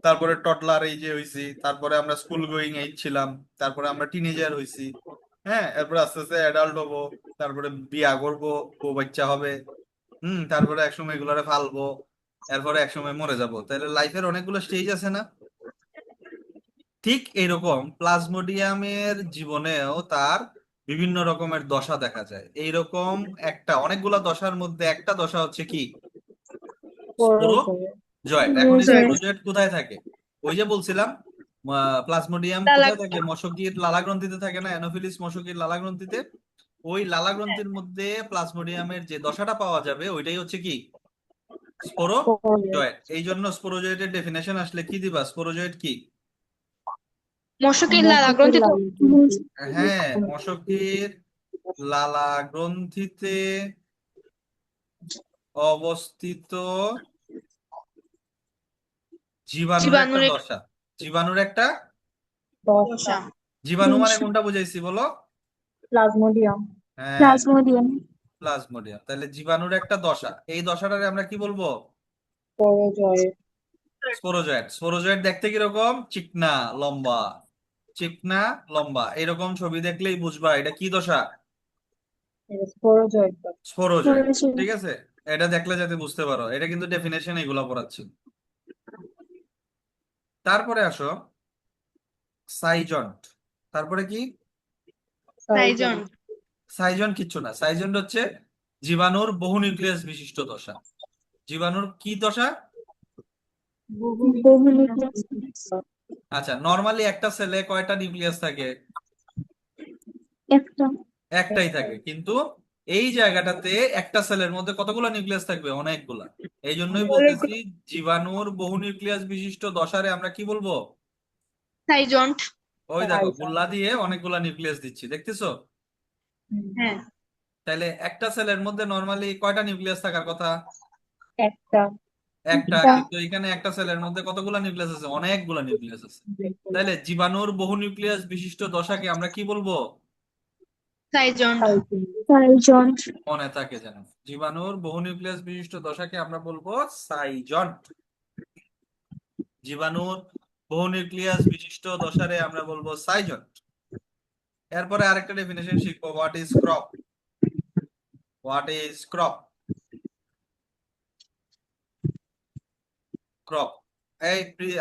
তারপরে টডলার এই যে হইছি, তারপরে আমরা স্কুল গোয়িং এইজ ছিলাম, তারপরে আমরা টিনেজার হইছি, হ্যাঁ, এরপরে আস্তে আস্তে অ্যাডাল্ট হবো, তারপরে বিয়া করবো, বউ বাচ্চা হবে, তারপরে একসময় এগুলারে ফালবো, এরপরে একসময় মরে যাব। তাহলে লাইফের অনেকগুলো স্টেজ আছে না? ঠিক এইরকম প্লাজমোডিয়ামের জীবনেও তার বিভিন্ন রকমের দশা দেখা যায়। এইরকম একটা অনেকগুলা দশার মধ্যে একটা দশা হচ্ছে কি, স্পোরো পরজয়ে জয়েট। এখন এই জয়েন্ট স্পোরোজয়েট কোথায় থাকে? ওই যে বলছিলাম, প্লাজমোডিয়াম তালাক কোথায় থাকে? মশকির লালা গ্রন্থিতে থাকে না, অ্যানোফিলিস মশকির লালা গ্রন্থিতে। ওই লালা গ্রন্থির মধ্যে প্লাজমোডিয়ামের যে দশাটা পাওয়া যাবে ওইটাই হচ্ছে কি, পরজয়ে স্পোরোজয়েট। এই জন্য স্পোরোজয়েটের ডেফিনেশন আসলে কি দিবা? স্পোরোজয়েট কি? মশকির লালা মশকের গ্রন্থিত লাল হ্যাঁ, মশকির লালা গ্রন্থিতে অবস্থিত জীবাণুর একটা জীবাণুর দশা। জীবাণুর একটা, দশা দশা জীবাণু মানে কোনটা বুঝাইছি বলো? প্লাজমোডিয়াম হ্যাঁ, প্লাজমোডিয়াম প্লাজমোডিয়াম। তাহলে জীবাণুর একটা দশা, এই দশাটারে আমরা কি বলবো? পরজয়ে স্পোরোজয়েট। স্পোরোজয়েট দেখতে কিরকম? চিকনা, লম্বা, চিকনা, লম্বা, এরকম ছবি দেখলেই বুঝবা এটা কি দশা, পরজয়ে স্পোরোজয়েট। ঠিক আছে, এটা দেখলে যাতে বুঝতে পারো, এটা কিন্তু ডেফিনেশন এগুলো পড়াচ্ছি। তারপরে আসো সাইজন্ট। তারপরে কি? সাইজন সাইজন কিচ্ছু না, সাইজন হচ্ছে জীবাণুর বহু নিউক্লিয়াস বিশিষ্ট দশা। জীবাণুর কি দশা? আচ্ছা, নর্মালি একটা সেলে কয়টা নিউক্লিয়াস থাকে? একটা একটাই থাকে, কিন্তু এই জায়গাটাতে একটা সেলের মধ্যে কতগুলো নিউক্লিয়াস থাকবে? অনেকগুলা। এই জন্যই বলতেছি জীবাণুর বহু নিউক্লিয়াস বিশিষ্ট দশারে আমরা কি বলবো? সাইজন্ট ওই দেখো গুল্লা দিয়ে অনেকগুলা নিউক্লিয়াস দিচ্ছি, দেখতেছো? হ্যাঁ তাইলে একটা সেলের মধ্যে নর্মালি কয়টা নিউক্লিয়াস থাকার কথা? একটা একটা, কিন্তু এখানে একটা সেলের মধ্যে কতগুলা নিউক্লিয়াস আছে? অনেকগুলা নিউক্লিয়াস আছে। তাইলে জীবাণুর বহু নিউক্লিয়াস বিশিষ্ট দশাকে আমরা কি বলবো? সাইজন্ট সাইজন মনে থাকে যেন, জীবাণুর বহু নিউক্লিয়াস বিশিষ্ট দশাকে আমরা বলবো সাইজন্ট। জীবাণুর বহু নিউক্লিয়াস বিশিষ্ট দশারে আমরা বলবো সাইজন্ট। এরপরে আরেকটা ডেফিনেশন শিখবো, what is crop. What is crop? Crop, এই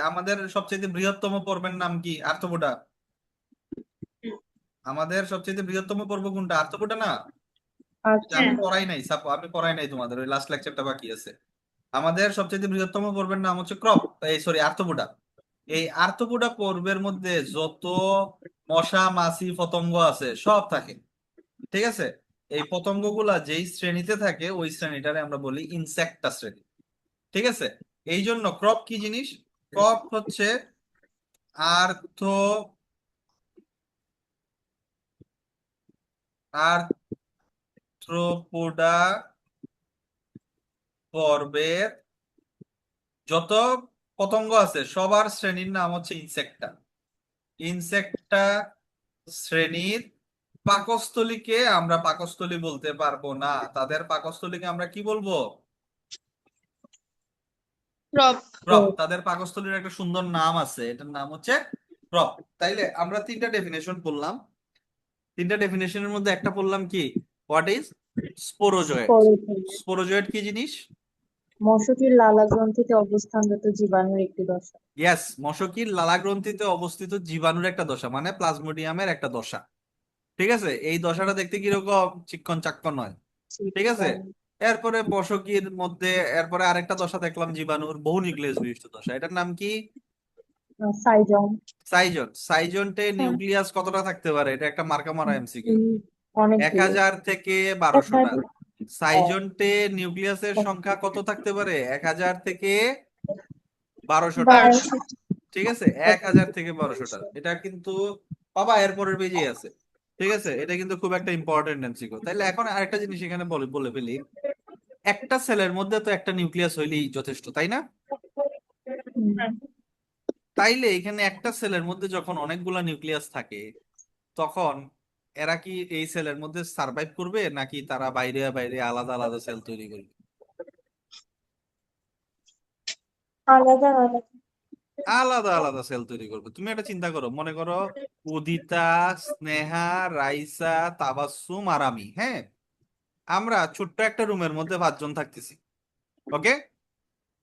আমাদের সবচেয়ে বৃহত্তম পর্বের নাম কি? আর্থ্রোপোডা। আমাদের সবচেয়ে বৃহত্তম পর্ব কোনটা? আর্থ্রোপোডা না? এটা আচ্ছা আমি হ্যাঁ পড়াই নাই, আমি পড়াই নাই তোমাদের, ওই লাস্ট লেকচারটা বাকি আছে। আমাদের সবচেয়ে বৃহত্তম পর্বের নাম হচ্ছে ক্রপ, এই সরি আর্থ্রোপোডা। এই আর্থ্রোপোডা পর্বের মধ্যে যত মশা মাছি পতঙ্গ আছে সব থাকে। ঠিক আছে, এই পতঙ্গগুলা যেই শ্রেণীতে থাকে ওই শ্রেণীটারে আমরা বলি ইনসেক্টা শ্রেণী। ঠিক আছে, এই জন্য ক্রপ কি জিনিস? কপ হচ্ছে আর্থ আর্থ্রোপোডা পর্বের যত পতঙ্গ আছে সবার শ্রেণীর নাম হচ্ছে ইনসেক্টা। ইনসেক্টা শ্রেণীর পাকস্থলীকে আমরা পাকস্থলী বলতে পারবো না, তাদের পাকস্থলীকে আমরা কি বলবো? ক্রপ। ক্রপ। তাদের পাকস্থলীর একটা সুন্দর নাম আছে, এটার নাম হচ্ছে ক্রপ। তাইলে আমরা তিনটা ডেফিনেশন পড়লাম। তিনটা ডেফিনেশনের মধ্যে একটা পড়লাম কি, হোয়াট ইজ স্পোরোজয়েট। স্পোরোজয়েট কি জিনিস? মশকির লালা গ্রন্থিতে অবস্থানরত জীবাণুর একটি দশা। ইয়েস, মশকির লালাগ্রন্থিতে অবস্থিত জীবাণুর একটা দশা, মানে প্লাজমোডিয়ামের একটা দশা। ঠিক আছে, এই দশাটা দেখতে কিরকম? চিক্কন চাক্কন নয়। ঠিক আছে, এরপরে মশকির মধ্যে এরপরে আরেকটা দশা দেখলাম জীবাণুর, বহু নিউক্লিয়াস বিশিষ্ট দশা, এটার নাম কি? সাইজন। সাইজন। সাইজনটে নিউক্লিয়াস কতটা থাকতে পারে? এটা একটা মার্কা মারা এমসিকিউ। অনেক 1000 থেকে 1200টা। সাইজনটে নিউক্লিয়াসের সংখ্যা কত থাকতে পারে? 1000 থেকে 1200টা। ঠিক আছে, 1000 থেকে 1200টা। এটা কিন্তু বাবা এরপরের পেজেই আছে। ঠিক আছে, এটা কিন্তু খুব একটা ইম্পর্টেন্ট এমসিকিউ। তাইলে এখন আরেকটা জিনিস এখানে বলে বলে ফেলি, একটা সেলের মধ্যে তো একটা নিউক্লিয়াস হইলেই যথেষ্ট, তাই না? তাইলে এখানে একটা সেলের মধ্যে যখন অনেকগুলা নিউক্লিয়াস থাকে, তখন এরা কি এই সেলের মধ্যে সার্ভাইভ করবে, নাকি তারা বাইরে বাইরে আলাদা আলাদা সেল তৈরি করবে? আলাদা আলাদা। আলাদা আলাদা সেল তৈরি করবে। তুমি একটা চিন্তা করো, মনে করো উদিতা, স্নেহা, রাইসা, তাবাসসুম আর আমি, হ্যাঁ, আমরা ছোট্ট একটা রুমের মধ্যে 5 জন থাকতেছি। ওকে,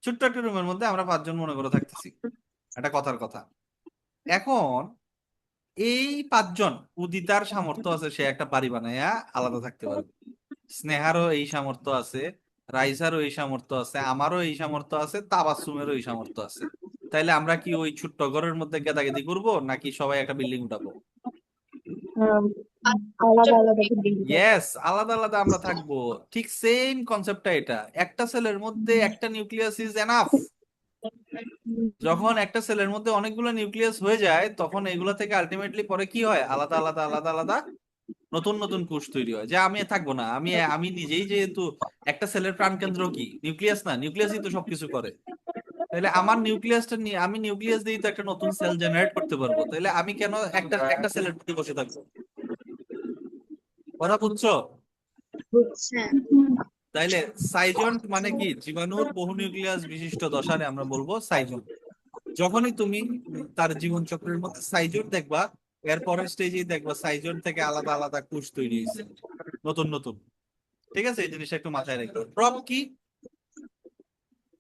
ছোট্ট একটা রুমের মধ্যে আমরা 5 জন মনে করো থাকতেছি, একটা কথার কথা। এখন এই 5 জন, উদিতার সামর্থ্য আছে সে একটা বাড়ি বানায়া আলাদা থাকতে পারবে, স্নেহারও এই সামর্থ্য আছে, রাইসারও এই সামর্থ্য আছে, আমারও এই সামর্থ্য আছে, তাবাসসুমেরও এই সামর্থ্য আছে। তাইলে আমরা কি ওই ছোট্ট ঘরের মধ্যে গেদাগেদি করবো, নাকি সবাই একটা বিল্ডিং উঠাবো? আলাদা আলাদা। ইয়েস, আলাদা আলাদা আমরা থাকবো। ঠিক সেম কনসেপ্টটা এটা। একটা সেলের মধ্যে একটা নিউক্লিয়াস ইজ এনাফ। যখন একটা সেলের মধ্যে অনেকগুলো নিউক্লিয়াস হয়ে যায়, তখন এগুলো থেকে আলটিমেটলি পরে কি হয়? আলাদা আলাদা আলাদা আলাদা নতুন নতুন কোষ তৈরি হয়। যে আমি থাকবো না, আমি আমি নিজেই যেহেতু, একটা সেলের প্রাণকেন্দ্র কি নিউক্লিয়াস না? নিউক্লিয়াসই তো সবকিছু করে। তাহলে আমার নিউক্লিয়াসটা নিয়ে, আমি নিউক্লিয়াস দিয়ে তো একটা নতুন সেল জেনারেট করতে পারবো। তাহলে আমি কেন একটা একটা সেলের মধ্যে বসে থাকবো? কথা বুঝছো? হ্যাঁ। তাইলে সাইজন মানে কি? জীবাণুর বহু নিউক্লিয়াস বিশিষ্ট দশারে আমরা বলবো সাইজন। যখনই তুমি তার জীবন চক্রের মধ্যে সাইজন দেখবা, এর পরের স্টেজেই দেখবা সাইজন থেকে আলাদা আলাদা কোষ তৈরি হয়েছে, নতুন নতুন। ঠিক আছে, এই জিনিসটা একটু মাথায় রাখবে। প্রপ কি?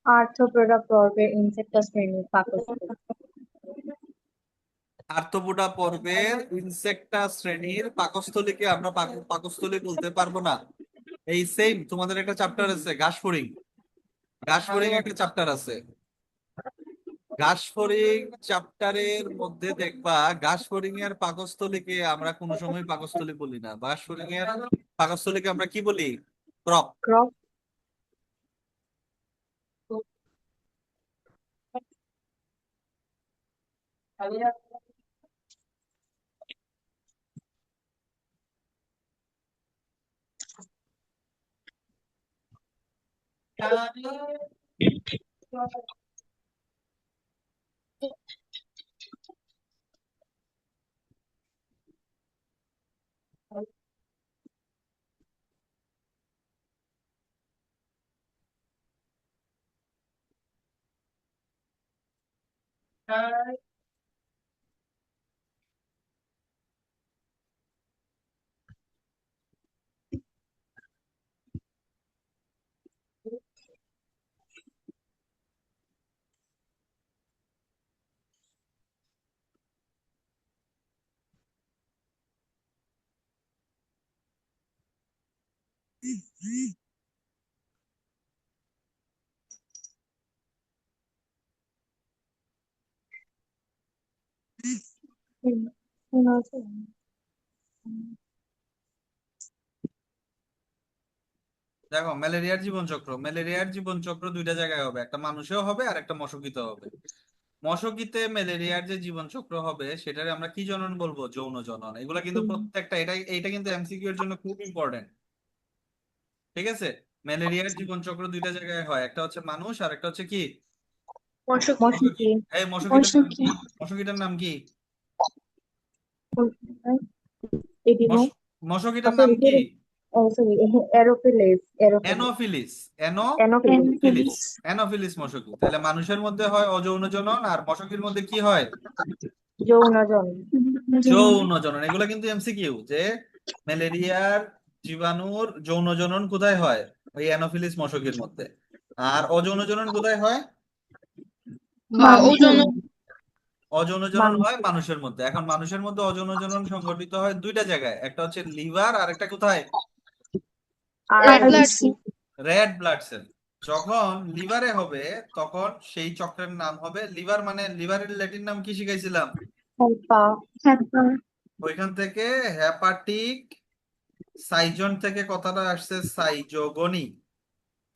আর্থ্রোপোডা পর্বের ইনসেক্টা শ্রেণীর পাকস্থলী। আর্থ্রোপোডা পর্বের ইনসেক্টা শ্রেণীর পাকস্থলীকে আমরা পাকস্থলী বলতে পারবো না। এই সেম তোমাদের একটা চ্যাপ্টার আছে ঘাস ফড়িং। ঘাস ফড়িং একটা চ্যাপ্টার আছে। ঘাস ফড়িং চ্যাপ্টারের মধ্যে দেখবা ঘাস ফড়িং এর পাকস্থলীকে আমরা কোনো সময় পাকস্থলী বলি না। ঘাস ফড়িং এর পাকস্থলীকে আমরা কি বলি? ক্রপ। ক্রপ। শোনা আছে? দেখো, ম্যালেরিয়ার জীবন চক্র, ম্যালেরিয়ার জীবন চক্র দুইটা জায়গায় হবে, একটা মানুষেও হবে আর একটা মশকিতেও হবে। মশকিতে ম্যালেরিয়ার যে জীবন চক্র হবে সেটারে আমরা কি জনন বলবো? যৌন জনন। এগুলা কিন্তু প্রত্যেকটা এইটা কিন্তু এমসিকিউ এর জন্য খুব ইম্পর্টেন্ট। ঠিক আছে, ম্যালেরিয়ার জীবন চক্র দুইটা জায়গায় হয়, একটা হচ্ছে মানুষ আর একটা হচ্ছে কি? মশক মশকি এই মশকিটার নাম কি? মশকিটার নাম কি? এডিনো মশকিটার নাম কি? সরি এরোফিলিস অ্যানোফিলিস। এনোফিলিস অ্যানোফিলিস মশকি। তাহলে মানুষের মধ্যে হয় অযৌন জনন, আর মশকির মধ্যে কি হয়? যৌন জন যৌন জনন। এগুলো কিন্তু এমসিকিউ, যে ম্যালেরিয়ার জীবাণুর যৌন জনন কোথায় হয়? ওই অ্যানোফিলিস মশকির মধ্যে। আর অযৌন জনন কোথায় হয়? ওজন অযৌন জনন হয় মানুষের মধ্যে। এখন মানুষের মধ্যে অযৌন জনন সংঘটিত হয় দুইটা জায়গায়, একটা হচ্ছে লিভার আর একটা কোথায়? Red blood red blood cell. যখন লিভারে হবে তখন সেই চক্রের নাম হবে লিভার, মানে লিভারের ল্যাটিন নাম কি শিখাইছিলাম? ওইখান থেকে হেপাটিক সাইজন থেকে কথাটা আসছে সাইজোগনি।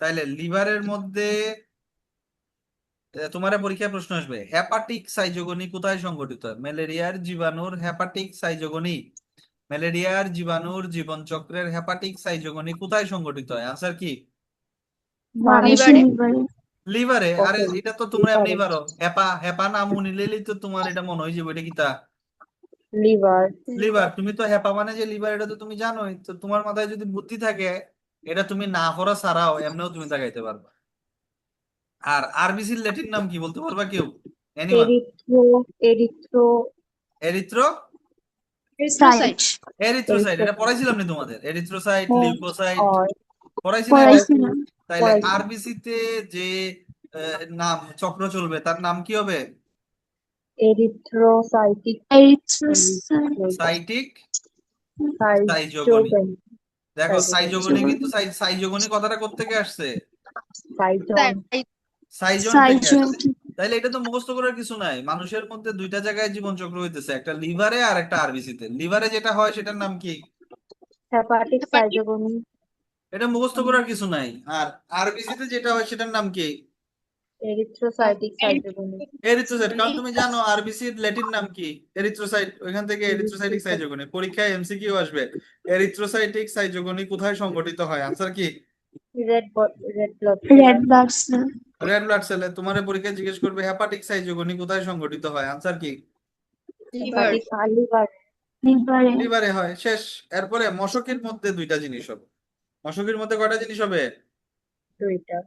তাইলে লিভারের মধ্যে তোমার পরীক্ষায় প্রশ্ন আসবে হেপাটিক সাইজোগনি কোথায় সংঘটিত হয়? ম্যালেরিয়ার জীবাণুর হেপাটিক সাইজোগনি, ম্যালেরিয়ার জীবাণুর জীবন চক্রের হেপাটিক সাইজোগনি কোথায় সংঘটিত হয়? আনসার কি? লিভারে লিভারে। আরে ওকে এটা তো তোমরা এমনি লিভারে পারো, হেপা হেপা নাম শুনিলেই তো তোমার এটা মনে হয় যে এটা কিতা? Liver liver. তুমি তো হেপা মানে যে লিভার এটা তো তুমি জানোই। তো তোমার মাথায় যদি বুদ্ধি থাকে, এটা তুমি না পড়া ছাড়াও এমনিও তুমি তাকাইতে পারবা। আর আরবিসির ল্যাটিন নাম কি বলতে পারবা কেউ? Anyone? Erythro erythro erythro erythrocyte erythrocyte. এটা পড়াইছিলাম না তোমাদের? এরিথ্রোসাইট, লিউকোসাইট হয় পড়াইছি না এটা? পড়াইছিলাম তাইলে পড়াইছিলাম আরবিসিতে যে নাম চক্র চলবে তার নাম কি হবে? Erythrocytic সাইটিক schizogony. সাইটোগেন দেখো সাইজোগনি কিন্তু সাইজোগনি কথাটা কোত্থেকে আসছে? সাইজন সাইজন থেকে আসছে। তাইলে এটা তো মুখস্থ করার কিছু নাই। মানুষের মধ্যে দুইটা জায়গায় জীবন চক্র হইতেছে, একটা লিভারে আর একটা আরবিসিতে। লিভারে যেটা হয় সেটার নাম কি? হেপাটিক সাইজোগনি এটা মুখস্থ করার কিছু নাই। আর আরবিসিতে যেটা হয় সেটার নাম কি? এরিথ্রোসাইটিক সাইটোগনি এরিথ্রোসাইট। কারণ তুমি জানো আরবিসির ল্যাটিন নাম কি? এরিথ্রোসাইট। ওইখান থেকে এরিথ্রোসাইটিক সাইজোগনি। পরীক্ষায় এমসিকিউ আসবে এরিথ্রোসাইটিক সাইজোগনি কোথায় সংঘটিত হয়? আনসার কি? রেড ব্লাড রেড ব্লাড সেলে। তোমার পরীক্ষায় জিজ্ঞেস করবে হেপাটিক সাইজোগনি কোথায় সংঘটিত হয়? আনসার কি? লিভার লিভার লিভারে হয়। শেষ। এরপরে মশকের মধ্যে দুইটা জিনিস হবে। মশকের মধ্যে কয়টা জিনিস হবে? দুইটা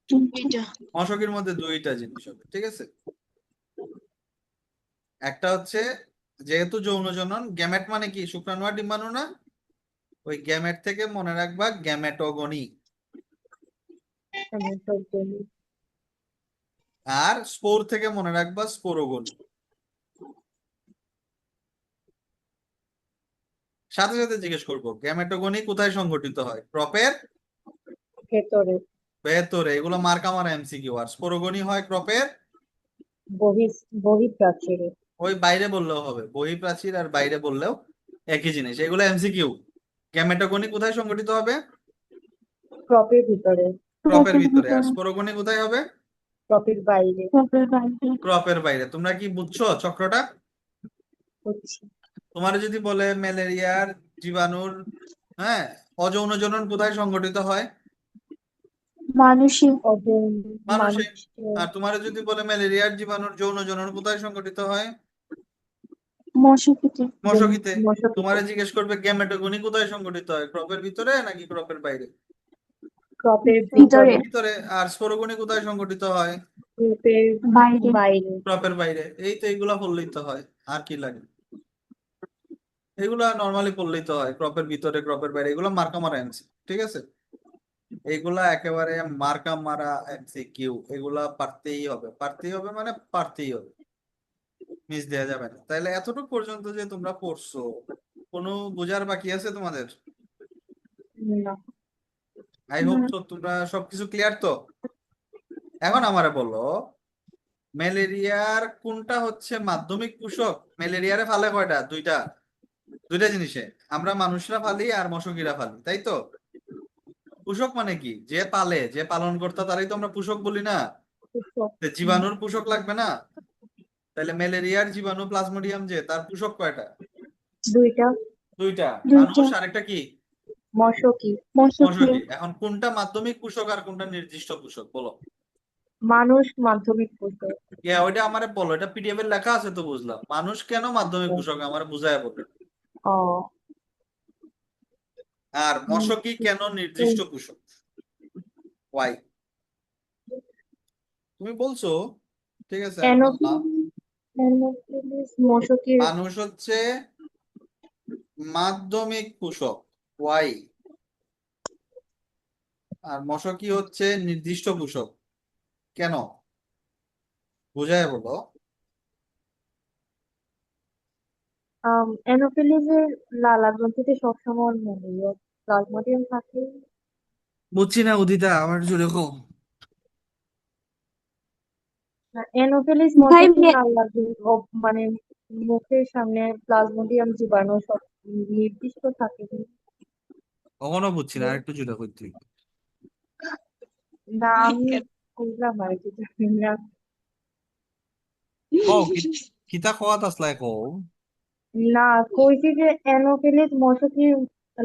দুইটা মশকের মধ্যে দুইটা জিনিস হবে। ঠিক আছে, একটা হচ্ছে যেহেতু যৌন জনন, গ্যামেট মানে কি? শুক্রাণু আর ডিম্বাণু না? ওই গ্যামেট থেকে মনে রাখবা গ্যামেটোগনি। হেমাটোগনি আর স্পোর থেকে মনে রাখবা স্পোরোগনি। সাথে সাথে জিজ্ঞেস করবো গ্যামেটোগনি কোথায় সংঘটিত হয়? ক্রপের ভেতরে ভেতরে। এগুলো মার্কা মারা এমসিকিউ। আর স্পোরোগনি হয় ক্রপের বহিঃপ্রাচীরে ওই বাইরে বললেও হবে, বহিঃপ্রাচীর আর বাইরে বললেও একই জিনিস। এগুলো এমসিকিউ। গ্যামেটোগনি কোথায় সংঘটিত হবে? ক্রপের ভিতরে ক্রপের ভিতরে। আর স্পোরোগনি কোথায় হবে? ক্রপের বাইরে ক্রপের বাইরে। তোমরা কি বুঝছো চক্রটা? হচ্ছে তোমার যদি বলে ম্যালেরিয়ার জীবাণুর হ্যাঁ অযৌন জনন কোথায় সংঘটিত হয়? মানুষে। মানুষ আর তোমার যদি বলে ম্যালেরিয়ার জীবাণুর যৌন জনন কোথায় সংঘটিত হয়? মশকিতে। মশকিতে তোমার জিজ্ঞেস করবে গ্যামেটোগনি কোথায় সংঘটিত হয়? ক্রপের ভিতরে নাকি ক্রপের বাইরে? ক্রপের ভিতরে ভিতরে। আর স্পোরোগনি কোথায় সংঘটিত হয়? ক্রপের বাইরে ক্রপের বাইরে। এই তো, এইগুলা পড়লেই তো হয়, আর কি লাগে? এগুলা নর্মালি পড়লেই তো হয়, ক্রপের ভিতরে ক্রপের বাইরে। এগুলো মার্কা মারা এমসি। ঠিক আছে, এগুলা একেবারে মার্কা মারা এমসিকিউ। এগুলা পারতেই হবে, পারতেই হবে, মানে পারতেই হবে, মিস দেওয়া যাবে না। তাইলে এতটুকু পর্যন্ত যে তোমরা পড়ছো, কোনো বোঝার বাকি আছে তোমাদের? না আই হোপ তো তোমরা সবকিছু ক্লিয়ার তো। এখন আমারে বলো ম্যালেরিয়ার কোনটা হচ্ছে মাধ্যমিক পোষক? ম্যালেরিয়ারে ফালে কয়টা? দুইটা। দুইটা জিনিসে আমরা মানুষরা ফালি আর মশকিরা ফালি, তাই তো? পোষক মানে কি? যে পালে, যে পালন কর্তা তারাই তো আমরা পোষক বলি না? তো জীবাণুর পোষক লাগবে না? তাহলে ম্যালেরিয়ার জীবাণু প্লাজমোডিয়াম যে তার পোষক কয়টা? দুইটা। দুইটা। দুইটা। মানুষ আরেকটা কি? মশকি। মশকি। মশকি। এখন কোনটা মাধ্যমিক পোষক আর কোনটা নির্দিষ্ট পোষক বলো? মানুষ মাধ্যমিক পোষক। ওইটা আমারে বলো, এটা পিডিএফ এর লেখা আছে তো, বুঝলাম। মানুষ কেন মাধ্যমিক পোষক আমার বুঝায় বলো। ও আর মশকি কেন নির্দিষ্ট পোষক? ওয়াই? তুমি বলছো, ঠিক আছে, আমি মানলাম। অ্যানোফিলিস মশকির মানুষ হচ্ছে মাধ্যমিক পোষক, ওয়াই, আর মশকি হচ্ছে নির্দিষ্ট পোষক, কেন বুঝায় বলো। অ্যানোফিলিসের লালা গ্রন্থিতে সবসময় ম্যালেরিয়া প্লাজমোডিয়াম থাকে। বুঝছি না উদিতা, আমার জোরে কম। অ্যানোফিলিস ভাই মশকির লালা মানে মুখের সামনে প্লাজমোডিয়াম জীবাণু সব নির্দিষ্ট থাকে কখনো বুঝছি না, আর একটু জোরে করতে হবে। না। আমি বুঝলাম আর কি জানি না। কও কিতা কোয়াত আসলাই কও। না, কইছি যে অ্যানোফিলিস মশকির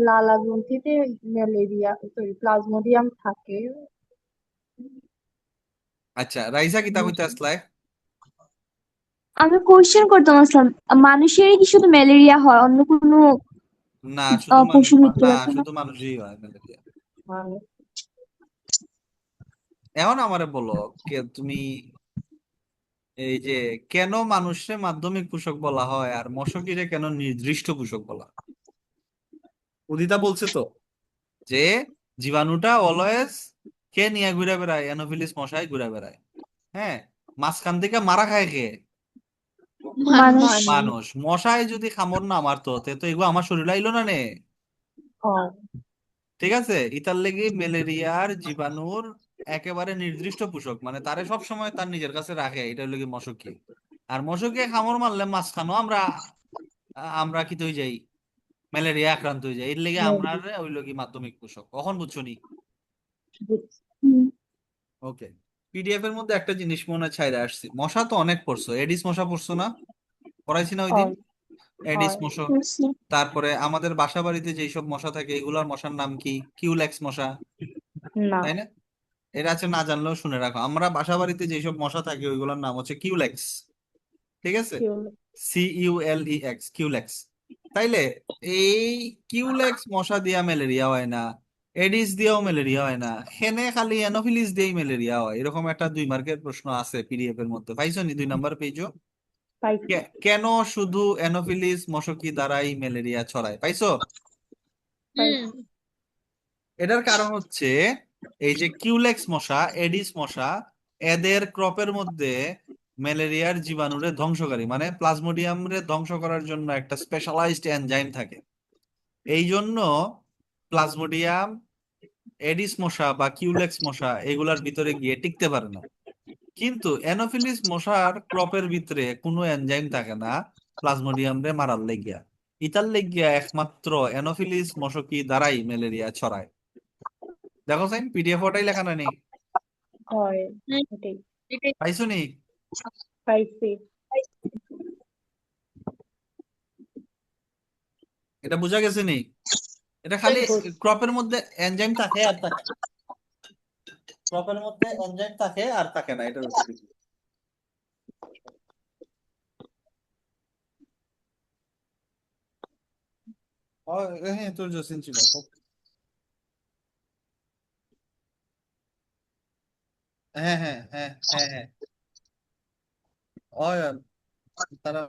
লালা গ্রন্থিতে ম্যালেরিয়া সরি প্লাজমোডিয়াম থাকে। আচ্ছা, রাইসা কিতা কইতে আসলাই? আমি কোশ্চেন করতাম আসলাম, মানুষেরই কি শুধু ম্যালেরিয়া হয়, অন্য কোনো না, শুধু মানুষ, পশু মৃত্যু না আছে না? শুধু মানুষই হয় ম্যালেরিয়া। মানে এখন আমারে বলো, কে তুমি এই যে কেন মানুষের মাধ্যমিক পোষক বলা হয় আর মশকিরে কেন নির্দিষ্ট পোষক বলা হয়? উদিতা বলছে তো যে জীবাণুটা অলওয়েজ কে নিয়ে ঘুরে বেড়ায়, অ্যানোফিলিস মশাই ঘুরে বেড়ায়। হ্যাঁ, মাঝখান থেকে মারা খায় কে? মানুষ। মানুষ। মশায় যদি কামড় না মারতো তে তো এগুলো আমার শরীরে আইলো না নে। ও ঠিক আছে, ইতার লেগে ম্যালেরিয়ার জীবাণুর একেবারে নির্দিষ্ট পোষক, মানে তারে সব সময় তার নিজের কাছে রাখে, এটা লেগে মশকি। আর মশকে কামড় মারলে মাঝখানো আমরা আমরা কি হয়ে যাই, ম্যালেরিয়া আক্রান্ত হয়ে যায়। এর লেগে আমরা ওই লোক মাধ্যমিক পোষক। কখন বুঝছো নি? হুম। ওকে। পিডিএফ এর মধ্যে একটা জিনিস মনে ছাইরে আসছি, মশা তো অনেক পড়ছো, এডিস মশা পড়ছো না? পড়াইছি না ওই দিন? হয় এডিস হয় মশা। বুঝছি। তারপরে আমাদের বাসা বাড়িতে যেসব মশা থাকে এগুলার মশার নাম কি? কিউলেক্স মশা, না। তাই না? এটা আছে, না জানলেও শুনে রাখো, আমরা বাসা বাড়িতে যেসব মশা থাকে ওইগুলোর নাম হচ্ছে কিউলেক্স। ঠিক আছে, কি হলো? CULEX, Culex. তাইলে এই কিউলেক্স মশা দিয়া ম্যালেরিয়া হয় না, এডিস দিয়েও ম্যালেরিয়া হয় না, হেনে খালি অ্যানোফিলিস দিয়েই ম্যালেরিয়া হয়, এরকম একটা 2 মার্কের প্রশ্ন আছে পিডিএফ এর মধ্যে, পাইছো নি? 2 নাম্বার পেজও। পাইছি। কেন শুধু অ্যানোফিলিস মশকি দ্বারাই ম্যালেরিয়া ছড়ায়, পাইছো? হুম। পাইছি। এটার কারণ হচ্ছে এই যে কিউলেক্স মশা, এডিস মশা, এদের ক্রপের মধ্যে ম্যালেরিয়ার জীবাণুরে ধ্বংসকারী মানে প্লাজমোডিয়াম রে ধ্বংস করার জন্য একটা স্পেশালাইজড এনজাইম থাকে। এই জন্য প্লাজমোডিয়াম, এডিস মশা বা কিউলেক্স মশা এগুলার ভিতরে গিয়ে টিকতে পারে না। কিন্তু অ্যানোফিলিস মশার ক্রপের ভিতরে কোনো এনজাইম থাকে না প্লাজমোডিয়াম রে মারার লেগিয়া। ইতার লেগিয়া একমাত্র অ্যানোফিলিস মশকি দ্বারাই ম্যালেরিয়া ছড়ায়। দেখো সাইন, পিডিএফ ওটাই লেখা নেই, হয় হুম, এটাই। এটাই। পাইছো নি? পাইছি। এটা বোঝা গেছে নি? এটা খালি গুড। ক্রপের মধ্যে এনজাইম থাকে আর থাকে না। ক্রপের মধ্যে এনজাইম থাকে আর থাকে না, এটার উপর ভিত্তি। হ্যাঁ, তোর জসিন ছিল। হ্যাঁ হ্যাঁ হ্যাঁ হ্যাঁ হ্যাঁ। ওই তারা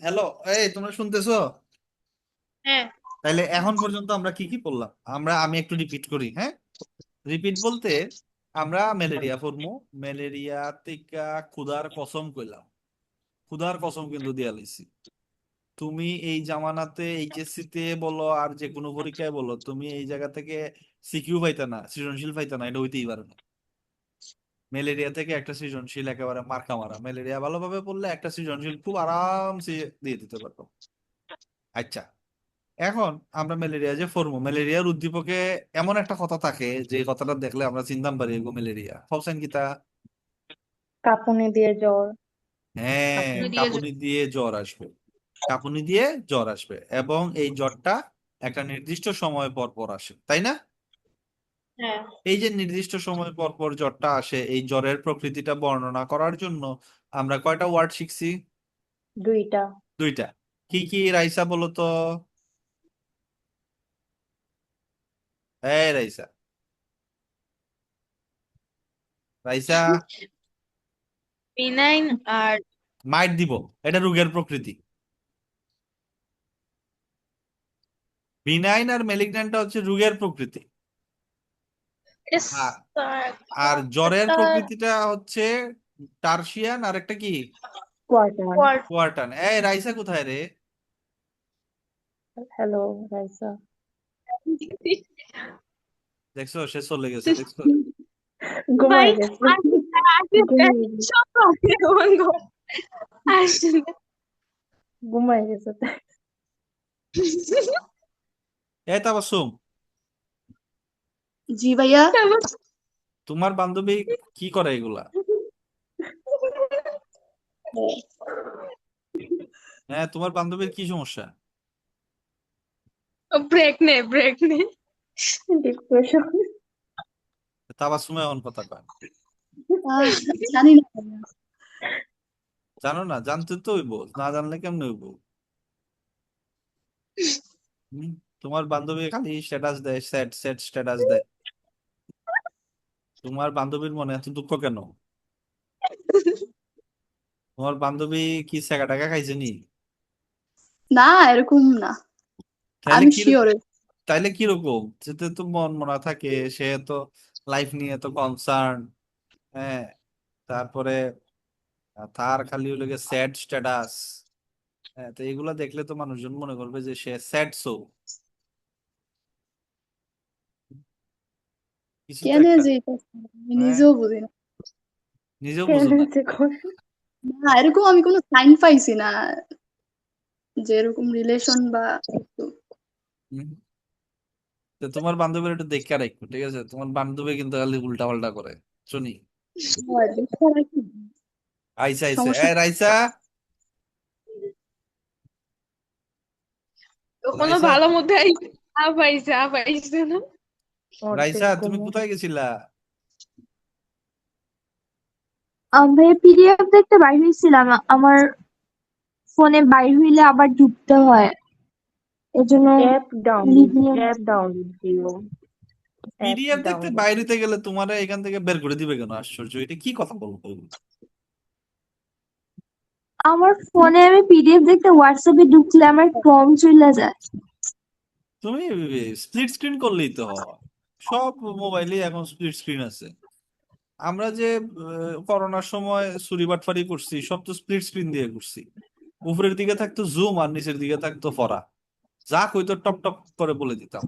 হ্যালো, এই তোমরা শুনতেছো? হ্যাঁ তাহলে এখন পর্যন্ত আমরা কি কি পড়লাম? আমি একটু রিপিট করি, হ্যাঁ। রিপিট বলতে আমরা ম্যালেরিয়া পড়বো। ম্যালেরিয়া থেকে ক্ষুধার কসম কইলাম, ক্ষুধার কসম কিন্তু দিয়া লইছি। তুমি এই জামানাতে এইচএসসি তে বলো আর যে কোনো পরীক্ষায় বলো, তুমি এই জায়গা থেকে সিকিউ পাইতা না, সৃজনশীল পাইতা না, এটা হইতেই পারে না। ম্যালেরিয়া থেকে একটা সৃজনশীল একেবারে মার্কা মারা। ম্যালেরিয়া ভালোভাবে পড়লে একটা সৃজনশীল খুব আরামসে দিয়ে দিতে পারবো। আচ্ছা, এখন আমরা ম্যালেরিয়া যে পড়বো, ম্যালেরিয়ার উদ্দীপকে এমন একটা কথা থাকে যে কথাটা দেখলে আমরা চিনতাম পারি এগো ম্যালেরিয়া। ভাবছেন কি তা? কাঁপুনি দিয়ে জ্বর। হ্যাঁ, কাঁপুনি দিয়ে কাঁপুনি দিয়ে জ্বর আসবে। কাঁপুনি দিয়ে জ্বর আসবে এবং এই জ্বরটা একটা নির্দিষ্ট সময় পর পর আসে, তাই না? হ্যাঁ এই যে নির্দিষ্ট সময় পর পর জ্বরটা আসে, এই জ্বরের প্রকৃতিটা বর্ণনা করার জন্য আমরা কয়টা ওয়ার্ড শিখছি? 2টা। দুইটা। কি কি রাইসা বলো তো? এই রাইসা, রাইসা বিনাইন আর মাইট দিব, এটা রোগের প্রকৃতি। বিনাইন আর মেলিগন্যান্টটা হচ্ছে রোগের প্রকৃতি। আর আর জ্বরের প্রকৃতিটা হচ্ছে টার্সিয়ান, আর একটা কি কোয়ার্টার। কোয়ার্টান। এই রাইসা কোথায় রে? হ্যালো রাইসা। দেখছো, সে চলে গেছে, দেখছো? ভাই ঘুমায় গেছে। ঘুমিয়ে গেছে। ঘুমায় গেছে তাই। এই তাবাসসুম, জি ভাইয়া। তোমার বান্ধবী কি করে এগুলা? হ্যাঁ, তোমার বান্ধবীর কি সমস্যা? ব্রেক নে ডিপ্রেশন। তাবাসসুমে এমন কথা কয়? জানি না ভাইয়া। জানো না? জানতে তো হইব, না জানলে কেমনে হইব? হুম? তোমার বান্ধবী খালি স্ট্যাটাস দেয়, স্যাড স্যাড স্ট্যাটাস দেয়। তোমার বান্ধবীর মনে এত দুঃখ কেন? তোমার বান্ধবী কি সেকা টাকা খাইছে নি? না এরকম না, তাহলে আমি কি, শিওর। তাইলে কিরকম? যেতে তো মন মরা থাকে, সে তো লাইফ নিয়ে তো কনসার্ন, হ্যাঁ। তারপরে তার খালি হলো গিয়ে স্যাড স্ট্যাটাস। হ্যাঁ, তো এগুলা দেখলে তো মানুষজন মনে করবে যে সে স্যাড সো, কিছু তো কেন একটা। যে এটা আমি হ্যাঁ, নিজেও বুঝি না। নিজেও কেন বুঝো না? যে করে। না এরকম আমি কোনো সাইন পাইছি না যে এরকম রিলেশন বা কিছু। হুম। তো তোমার বান্ধবীর একটু দেখে রাখো, ঠিক আছে? তোমার বান্ধবী কিন্তু খালি উল্টা পাল্টা করে, শুনি। হয়, দেখতে রাখি। আইসা আইসা, সমস্যা রাইসা, কোনো রাইসা, ভালো মধ্যে আপাইছে না অর্ধেক রাইসা, তুমি ঘুমো। কোথায় গেছিলা? ভাইয়া পিডিএফ দেখতে বাইর হয়েছিলাম, আমার ফোনে বাইর হইলে আবার ঢুকতে হয়, এজন্য অ্যাপ ডাউনলোড, লিভ নিয়ে অ্যাপ ডাউনলোড দিও। অ্যাপ পিডিএফ দেখতে ডাউনলোড। বাইরেতে গেলে তোমার এখান থেকে বের করে দিবে কেন? আশ্চর্য, এটা কি কথা বলবো? আমার ফোনে আমি পিডিএফ দেখতে হোয়াটসঅ্যাপে ঢুকলে আমার ক্রম চলে যায়। তুমি স্প্লিট স্ক্রিন করলেই তো হয়। সব মোবাইলে এখন স্প্লিট স্ক্রিন আছে। আমরা যে করোনার সময় চুরি বাটফারি করছি, সব তো স্প্লিট স্ক্রিন দিয়ে করছি। উপরের দিকে থাকতো জুম আর নিচের দিকে থাকতো ফরা, যা কইতো টপ টপ করে বলে দিতাম।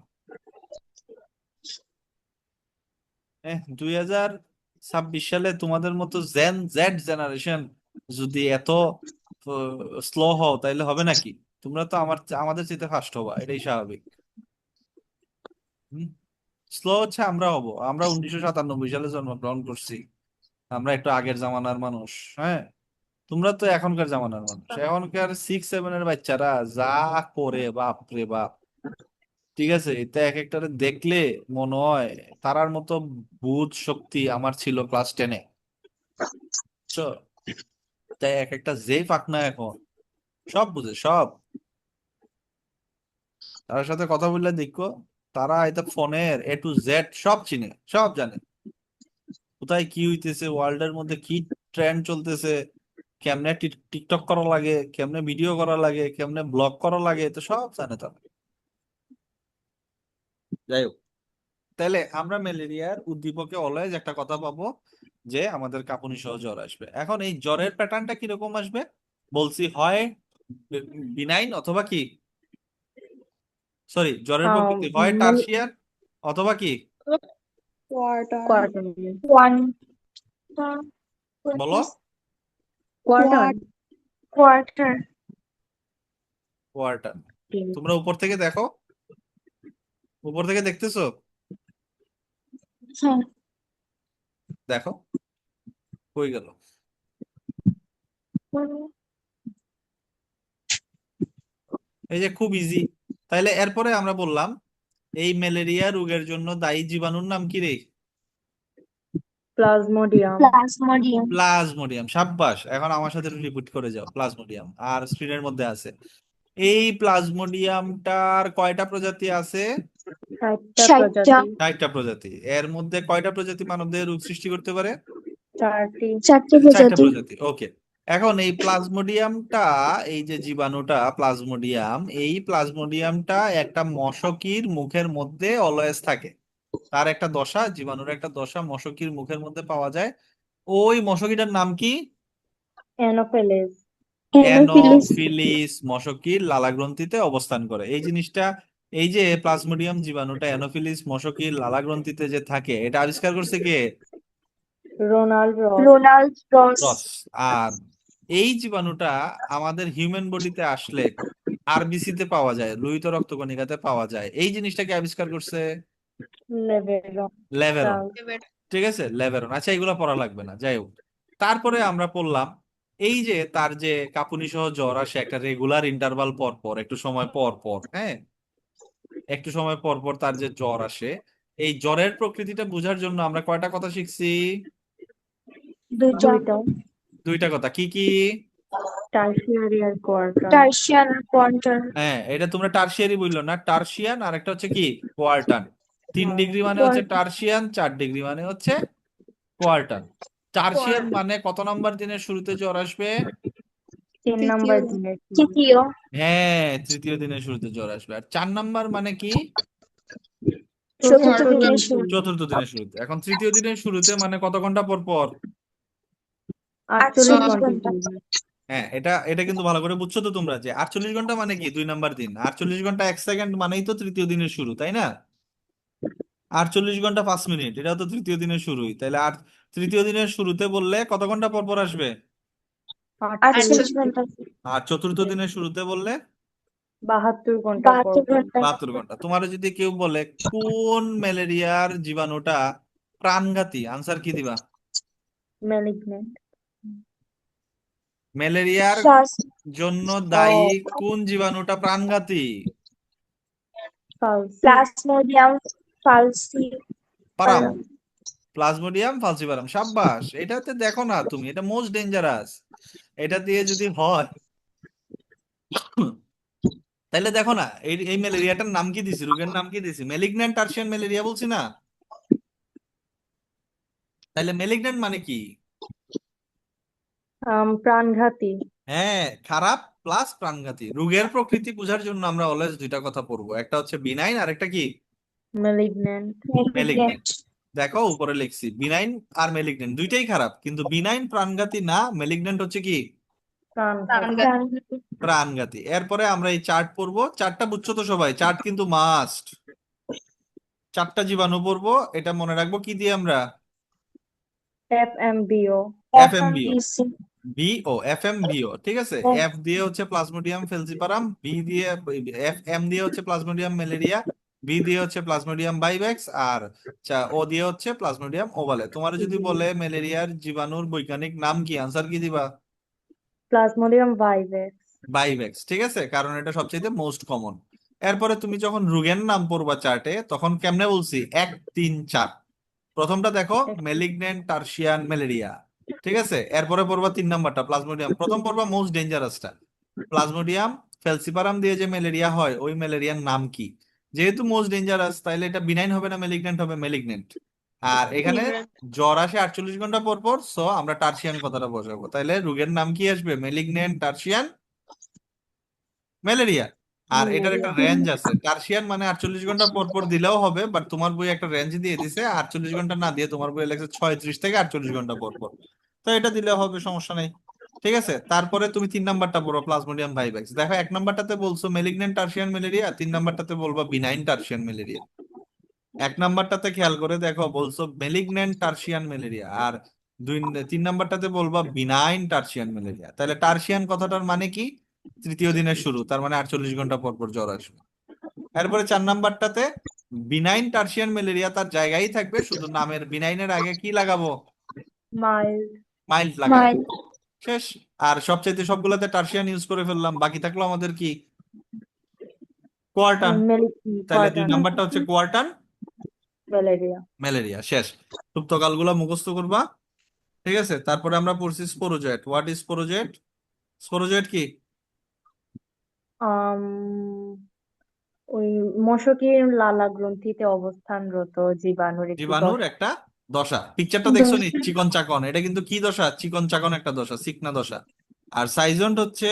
2026 সালে তোমাদের মতো জেড জেনারেশন যদি এত স্লো হও, তাইলে হবে নাকি? তোমরা তো আমাদের চেয়ে ফাস্ট হবা, এটাই স্বাভাবিক। স্লো হচ্ছে আমরা হব। আমরা 1997 সালে জন্মগ্রহণ করছি, আমরা একটু আগের জামানার মানুষ। হ্যাঁ, তোমরা তো এখনকার জামানার মানুষ। এখনকার 6-7 এর বাচ্চারা যা করে, বাপ রে বাপ। ঠিক আছে, এটা এক একটারে দেখলে মনে হয় তারার মতো বুধ শক্তি আমার ছিল ক্লাস 10-এ। তাই এক একটা যেই পাকনা এখন সব বুঝে, সব। তার সাথে কথা বললে দেখো, তারা এটা ফোনের A to Z সব চিনে, সব জানে। কোথায় কি হইতেছে, ওয়ার্ল্ডের মধ্যে কি ট্রেন্ড চলতেছে, কেমনে টিকটক করা লাগে, কেমনে ভিডিও করা লাগে, কেমনে ব্লগ করা লাগে, তো সব জানে তারা। যাই হোক, তাহলে আমরা ম্যালেরিয়ার উদ্দীপকে অলওয়েজ একটা কথা পাবো যে আমাদের কাঁপুনি সহ জ্বর আসবে। এখন এই জ্বরের প্যাটার্নটা কিরকম আসবে বলছি, হয় বিনাইন অথবা কি, সরি, জ্বরের প্রকৃতি হয় টার্সিয়ান অথবা কি, কোয়ার্টার ওয়ান বলো। Quarter quarter. কোয়ার্টার। তোমরা উপর থেকে দেখো, উপর থেকে দেখতেছো, হ্যাঁ, দেখো হয়ে গেল। এই যে খুব ইজি। তাইলে এরপরে আমরা বললাম এই ম্যালেরিয়া রোগের জন্য দায়ী জীবাণুর নাম কি রে? Plasmodium plasmodium. প্লাজমোডিয়াম। সাব্বাস, এখন আমার সাথে রিপিট করে যাও, প্লাজমোডিয়াম। আর স্ক্রিনের মধ্যে আছে, এই প্লাজমোডিয়ামটার কয়টা প্রজাতি আছে? 60টা 60টা। প্রজাতি 60টা প্রজাতি। এর মধ্যে কয়টা প্রজাতি মানবদেহে রোগ সৃষ্টি করতে পারে? 4টি 4টি 4টা প্রজাতি। প্রজাতি। ওকে। এখন এই প্লাজমোডিয়ামটা, এই যে জীবাণুটা প্লাজমোডিয়াম, এই প্লাজমোডিয়ামটা একটা মশকির মুখের মধ্যে অলওয়েজ থাকে। তার একটা দশা, জীবাণুর একটা দশা মশকির মুখের মধ্যে পাওয়া যায়। ওই মশকিটার নাম কি? অ্যানোফেলিস অ্যানোফিলিস। অ্যানোফিলিস মশকির লালাগ্রন্থিতে অবস্থান করে। এই জিনিসটা, এই যে প্লাজমোডিয়াম জীবাণুটা অ্যানোফিলিস মশকির লালাগ্রন্থিতে যে থাকে, এটা আবিষ্কার করছে কে? রোনাল্ড রস রোনাল্ড রস। রস। আর এই জীবাণুটা আমাদের হিউম্যান বডিতে আসলে আরবিসি তে পাওয়া যায়, লোহিত রক্তকণিকাতে পাওয়া যায়। এই জিনিসটাকে আবিষ্কার করছে লেভেরন লেভেরন। এবার ঠিক আছে, লেভেরন। আচ্ছা, এগুলো পড়া লাগবে না, যাই হোক। তারপরে আমরা পড়লাম এই যে তার যে কাঁপুনি সহ জ্বর আসে একটা রেগুলার ইন্টারভাল পর পর, একটু সময় পর পর, হ্যাঁ, একটু সময় পর পর তার যে জ্বর আসে, এই জ্বরের প্রকৃতিটা বোঝার জন্য আমরা কয়টা কথা শিখছি? দুইটা। দুইটা কথা। কি কি? টার্সিয়ারি আর কোয়ার্টার টার্সিয়ান কোয়ার্টার। হ্যাঁ, এটা তোমরা টার্সিয়ারি বললো না, টার্সিয়ান। আর একটা হচ্ছে কি, কোয়ার্টান। 3 ডিগ্রি মানে হচ্ছে টার্সিয়ান, 4 ডিগ্রি মানে হচ্ছে কোয়ার্টান। টার্সিয়ান মানে কত নাম্বার দিনের শুরুতে জ্বর আসবে? 3 নাম্বার দিনের তৃতীয়। হ্যাঁ, তৃতীয় দিনের শুরুতে জ্বর আসবে। আর 4 নাম্বার মানে কি? চতুর্থ দিনের দিন শুরু। চতুর্থ দিনের শুরুতে। এখন তৃতীয় দিনের শুরুতে মানে কত ঘন্টা পর পর? 48 48 ঘন্টা ঘন্টা। হ্যাঁ, এটা এটা কিন্তু ভালো করে বুঝছো তো তোমরা, যে 48 ঘন্টা মানে কি 2 নাম্বার দিন। 48 ঘন্টা 1 সেকেন্ড মানেই তো তৃতীয় দিনের শুরু, তাই না? 48 ঘন্টা 5 মিনিট, এটাও তো তৃতীয় দিনের শুরুই। তাহলে আর তৃতীয় দিনের শুরুতে বললে কত ঘন্টা পর পর আসবে? 48 ঘন্টা। আর চতুর্থ দিনের শুরুতে বললে 72 ঘন্টা পর 72 ঘন্টা। 72 ঘন্টা। তোমার যদি কেউ বলে কোন ম্যালেরিয়ার জীবাণুটা প্রাণঘাতী, আনসার কি দিবা? ম্যালিগন্যান্ট ম্যালেরিয়ার জন্য দায়ী কোন জীবাণুটা প্রাণঘাতী? ফালসি প্লাজমোডিয়াম পারাম। ফালসিপারাম। প্লাজমোডিয়াম ফালসিপারাম। সাব্বাস, এটাতে দেখো না তুমি, এটা মোস্ট ডেঞ্জারাস। এটা দিয়ে যদি হয় তাহলে দেখো না, এই এই ম্যালেরিয়াটার নাম কি দিছি, রোগের নাম কি দিছি? ম্যালিগন্যান্ট টার্সিয়ান ম্যালেরিয়া বলছি না? তাহলে ম্যালিগন্যান্ট মানে কি? প্রাণঘাতী হ্যাঁ, খারাপ প্লাস প্রাণঘাতী। রোগের প্রকৃতি বোঝার জন্য আমরা অলওয়েজ দুইটা কথা পড়বো, একটা হচ্ছে বিনাইন আর একটা কি, ম্যালিগন্যান্ট ম্যালিগন্যান্ট। দেখো উপরে লিখছি, বিনাইন আর ম্যালিগন্যান্ট দুইটাই খারাপ, কিন্তু বিনাইন প্রাণঘাতী না, ম্যালিগন্যান্ট হচ্ছে কি, প্রাণঘাতী প্রাণঘাতী। এরপরে আমরা এই চার্ট পড়বো। চার্টটা বুঝছো তো সবাই? চার্ট কিন্তু মাস্ট। 4টা জীবাণু পড়বো, এটা মনে রাখবো কি দিয়ে আমরা? FMBO FMBO। FMBC। BO, FMBO, ঠিক আছে। এফ দিয়ে হচ্ছে প্লাজমোডিয়াম ফেলসিপারাম, বি দিয়ে, এম দিয়ে হচ্ছে প্লাজমোডিয়াম ম্যালেরিয়া, বি দিয়ে হচ্ছে প্লাজমোডিয়াম ভাইভ্যাক্স, আর ও দিয়ে হচ্ছে প্লাজমোডিয়াম ওভালে। তোমার যদি বলে ম্যালেরিয়ার জীবাণুর বৈজ্ঞানিক নাম কি, আনসার কি দিবা? Plasmodium vivax. ভাইভ্যাক্স, ঠিক আছে, কারণ এটা সবচেয়ে মোস্ট কমন। এরপরে তুমি যখন রোগের নাম পড়বা চার্টে, তখন কেমনে বলছি 1 3 4। প্রথমটা দেখো মেলিগন্যান্ট টার্সিয়ান ম্যালেরিয়া, ঠিক আছে। এরপরে পড়বা 3 নাম্বারটা প্লাজমোডিয়াম। প্রথম পড়বা মোস্ট ডেঞ্জারাসটা প্লাজমোডিয়াম ফেলসিপারাম দিয়ে যে ম্যালেরিয়া হয়, ওই ম্যালেরিয়ার নাম কি। যেহেতু মোস্ট ডেঞ্জারাস, তাইলে এটা বিনাইন হবে না মেলিগন্যান্ট হবে? মেলিগন্যান্ট। আর এখানে জ্বর আসে 48 ঘন্টা পর পর, সো আমরা টার্সিয়ান কথাটা বসাবো। তাইলে রোগের নাম কি আসবে? Malignant tertian malaria. আর এটার একটা রেঞ্জ আছে, টার্সিয়ান মানে 48 ঘন্টা পর পর দিলেও হবে, বাট তোমার বই একটা রেঞ্জ দিয়ে দিছে, 48 ঘন্টা না দিয়ে তোমার বই লেগেছে 36 থেকে 48 ঘন্টা পর পর। তো এটা দিলেও হবে, সমস্যা নেই, ঠিক আছে। তারপরে তুমি 3 নাম্বারটা পড়ো প্লাজমোডিয়াম ভাইভ্যাক্স। দেখো 1 নাম্বারটাতে বলছো মেলিগন্যান্ট টার্সিয়ান ম্যালেরিয়া, 3 নাম্বারটাতে বলবা বিনাইন টার্সিয়ান ম্যালেরিয়া। 1 নাম্বারটাতে খেয়াল করে দেখো বলছো মেলিগন্যান্ট টার্সিয়ান ম্যালেরিয়া, আর 3 নাম্বারটাতে বলবা বিনাইন টার্সিয়ান ম্যালেরিয়া। তাহলে টার্সিয়ান কথাটার মানে কি? তৃতীয় দিনের শুরু, তার মানে 48 ঘন্টা পর পর জ্বর আসবে। এরপরে 4 নাম্বারটাতে বিনাইন টার্সিয়ান ম্যালেরিয়া তার জায়গায় থাকবে, শুধু নামের বিনাইনের আগে কি লাগাবো? মাইল্ড। মাইল্ড লাগাবো, মাইল শেষ। আর সবচাইতে সবগুলাতে টার্সিয়ান ইউজ করে ফেললাম, বাকি থাকলো আমাদের কি? কোয়ার্টান। তাহলে 2 কোয়ার্টান নাম্বারটা হচ্ছে কোয়ার্টান ম্যালেরিয়া। ম্যালেরিয়া, শেষ। সুপ্তকালগুলো মুখস্থ করবা, ঠিক আছে। তারপরে আমরা পড়ছি sporozoite. What is sporozoite? Sporozoite কি? আম ওই মশকের লালা গ্রন্থিতে অবস্থানরত জীবাণুর একটি জীবাণুর দশা। একটা দশা। পিকচারটা দেখছো নি? চিকন চাকন, এটা কিন্তু কি দশা? চিকন চাকন একটা দশা, চিকনা দশা। আর সাইজন্ট হচ্ছে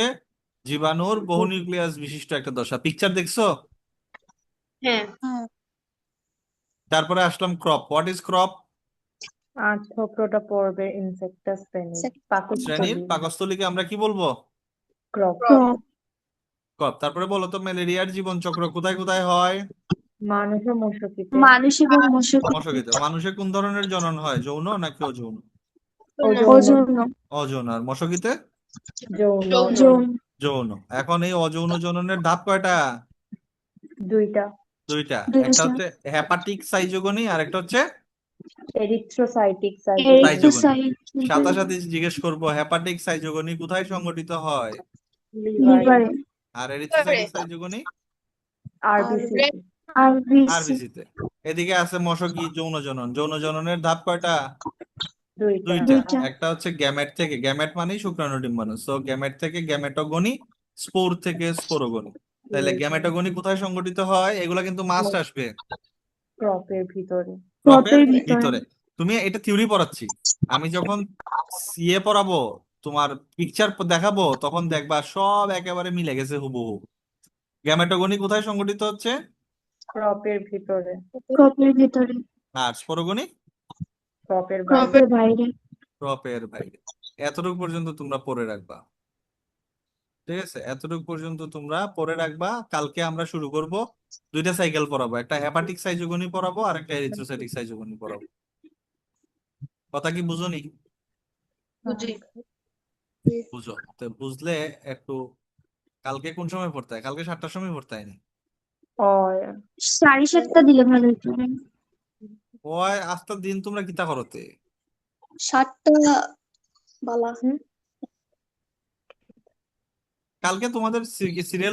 জীবাণুর বহু নিউক্লিয়াস বিশিষ্ট একটা দশা। পিকচার দেখছো? হ্যাঁ তারপরে আসলাম ক্রপ। What is crop? প্রোটোপর্বের ইনসেক্টাস শ্রেণীর শ্রেণীর পাকস্থলী। পাকস্থলীকে আমরা কি বলবো? ক্রপ। ক্রপ। তারপরে বলো তো ম্যালেরিয়ার জীবন চক্র কোথায় কোথায় হয়? মানুষ ও মশকিতে। মানুষ এবং মশক মশকিতে। মানুষে কোন ধরনের জনন হয়, যৌন নাকি অযৌন? ওজন অযৌন। আর মশকিতে? যৌন। যৌন যৌন। এখন এই অযৌন জননের ধাপ কয়টা? দুইটা। দুইটা। দুইটা। একটা হচ্ছে হেপাটিক সাইজোগনি, আর একটা হচ্ছে এরিথ্রোসাইটিক সাইজোগনি। এরিথ্রোসাইট সাথে জিজ্ঞেস করবো হেপাটিক সাইজোগনি কোথায় সংঘটিত হয়, লিভারে আর এরিথ্রোসাইটিক সাইজোগনি আরবিসি। আরবিসি আরবিসিতে। এদিকে আছে মশকি যৌন জনন। যৌন জননের ধাপ কয়টা? দুইটা। দুইটা। একটা হচ্ছে গ্যামেট থেকে, গ্যামেট মানেই শুক্রাণু ডিম্বাণু, সো গ্যামেট থেকে গ্যামেটোগনি, স্পোর থেকে স্পোরোগনি। তাহলে গ্যামেটোগনি কোথায় সংঘটিত হয়? এগুলা কিন্তু মাস্ট আসবে ক্রপের ভিতরে। ক্রপের ক্রপের ভিতরে। ভিতরে। তুমি এটা থিওরি পড়াচ্ছি, আমি যখন সিএ পড়াবো, তোমার পিকচার দেখাবো, তখন দেখবা সব একেবারে মিলে গেছে হুবহু। গ্যামেটোগনি কোথায় সংঘটিত হচ্ছে? ক্রপের ভিতরে। ক্রপের ভিতরে। আর স্পোরোগনি ক্রপের বাইরে। ক্রপের বাইরে। ক্রপের বাইরে। এতটুকু পর্যন্ত তোমরা পড়ে রাখবা, ঠিক আছে। এতটুকু পর্যন্ত তোমরা পড়ে রাখবা। কালকে আমরা শুরু করব, 2টা সাইকেল পড়াবো, একটা হেপাটিক সাইজোগনি পড়াবো আর একটা এরিথ্রোসাইটিক সাইজোগনি পড়াবো। কথা কি বুঝোনি? বুঝি। বুঝো তো, বুঝলে একটু। কালকে কোন সময় পড়তে হয়? কালকে 7টার সময় পড়তে হয় না? ও 7:30 দিলে ভালো হতো। ওই আজকের দিন তোমরা কিতা করতে? 7টা বালা। কালকে তোমাদের সিরিয়াল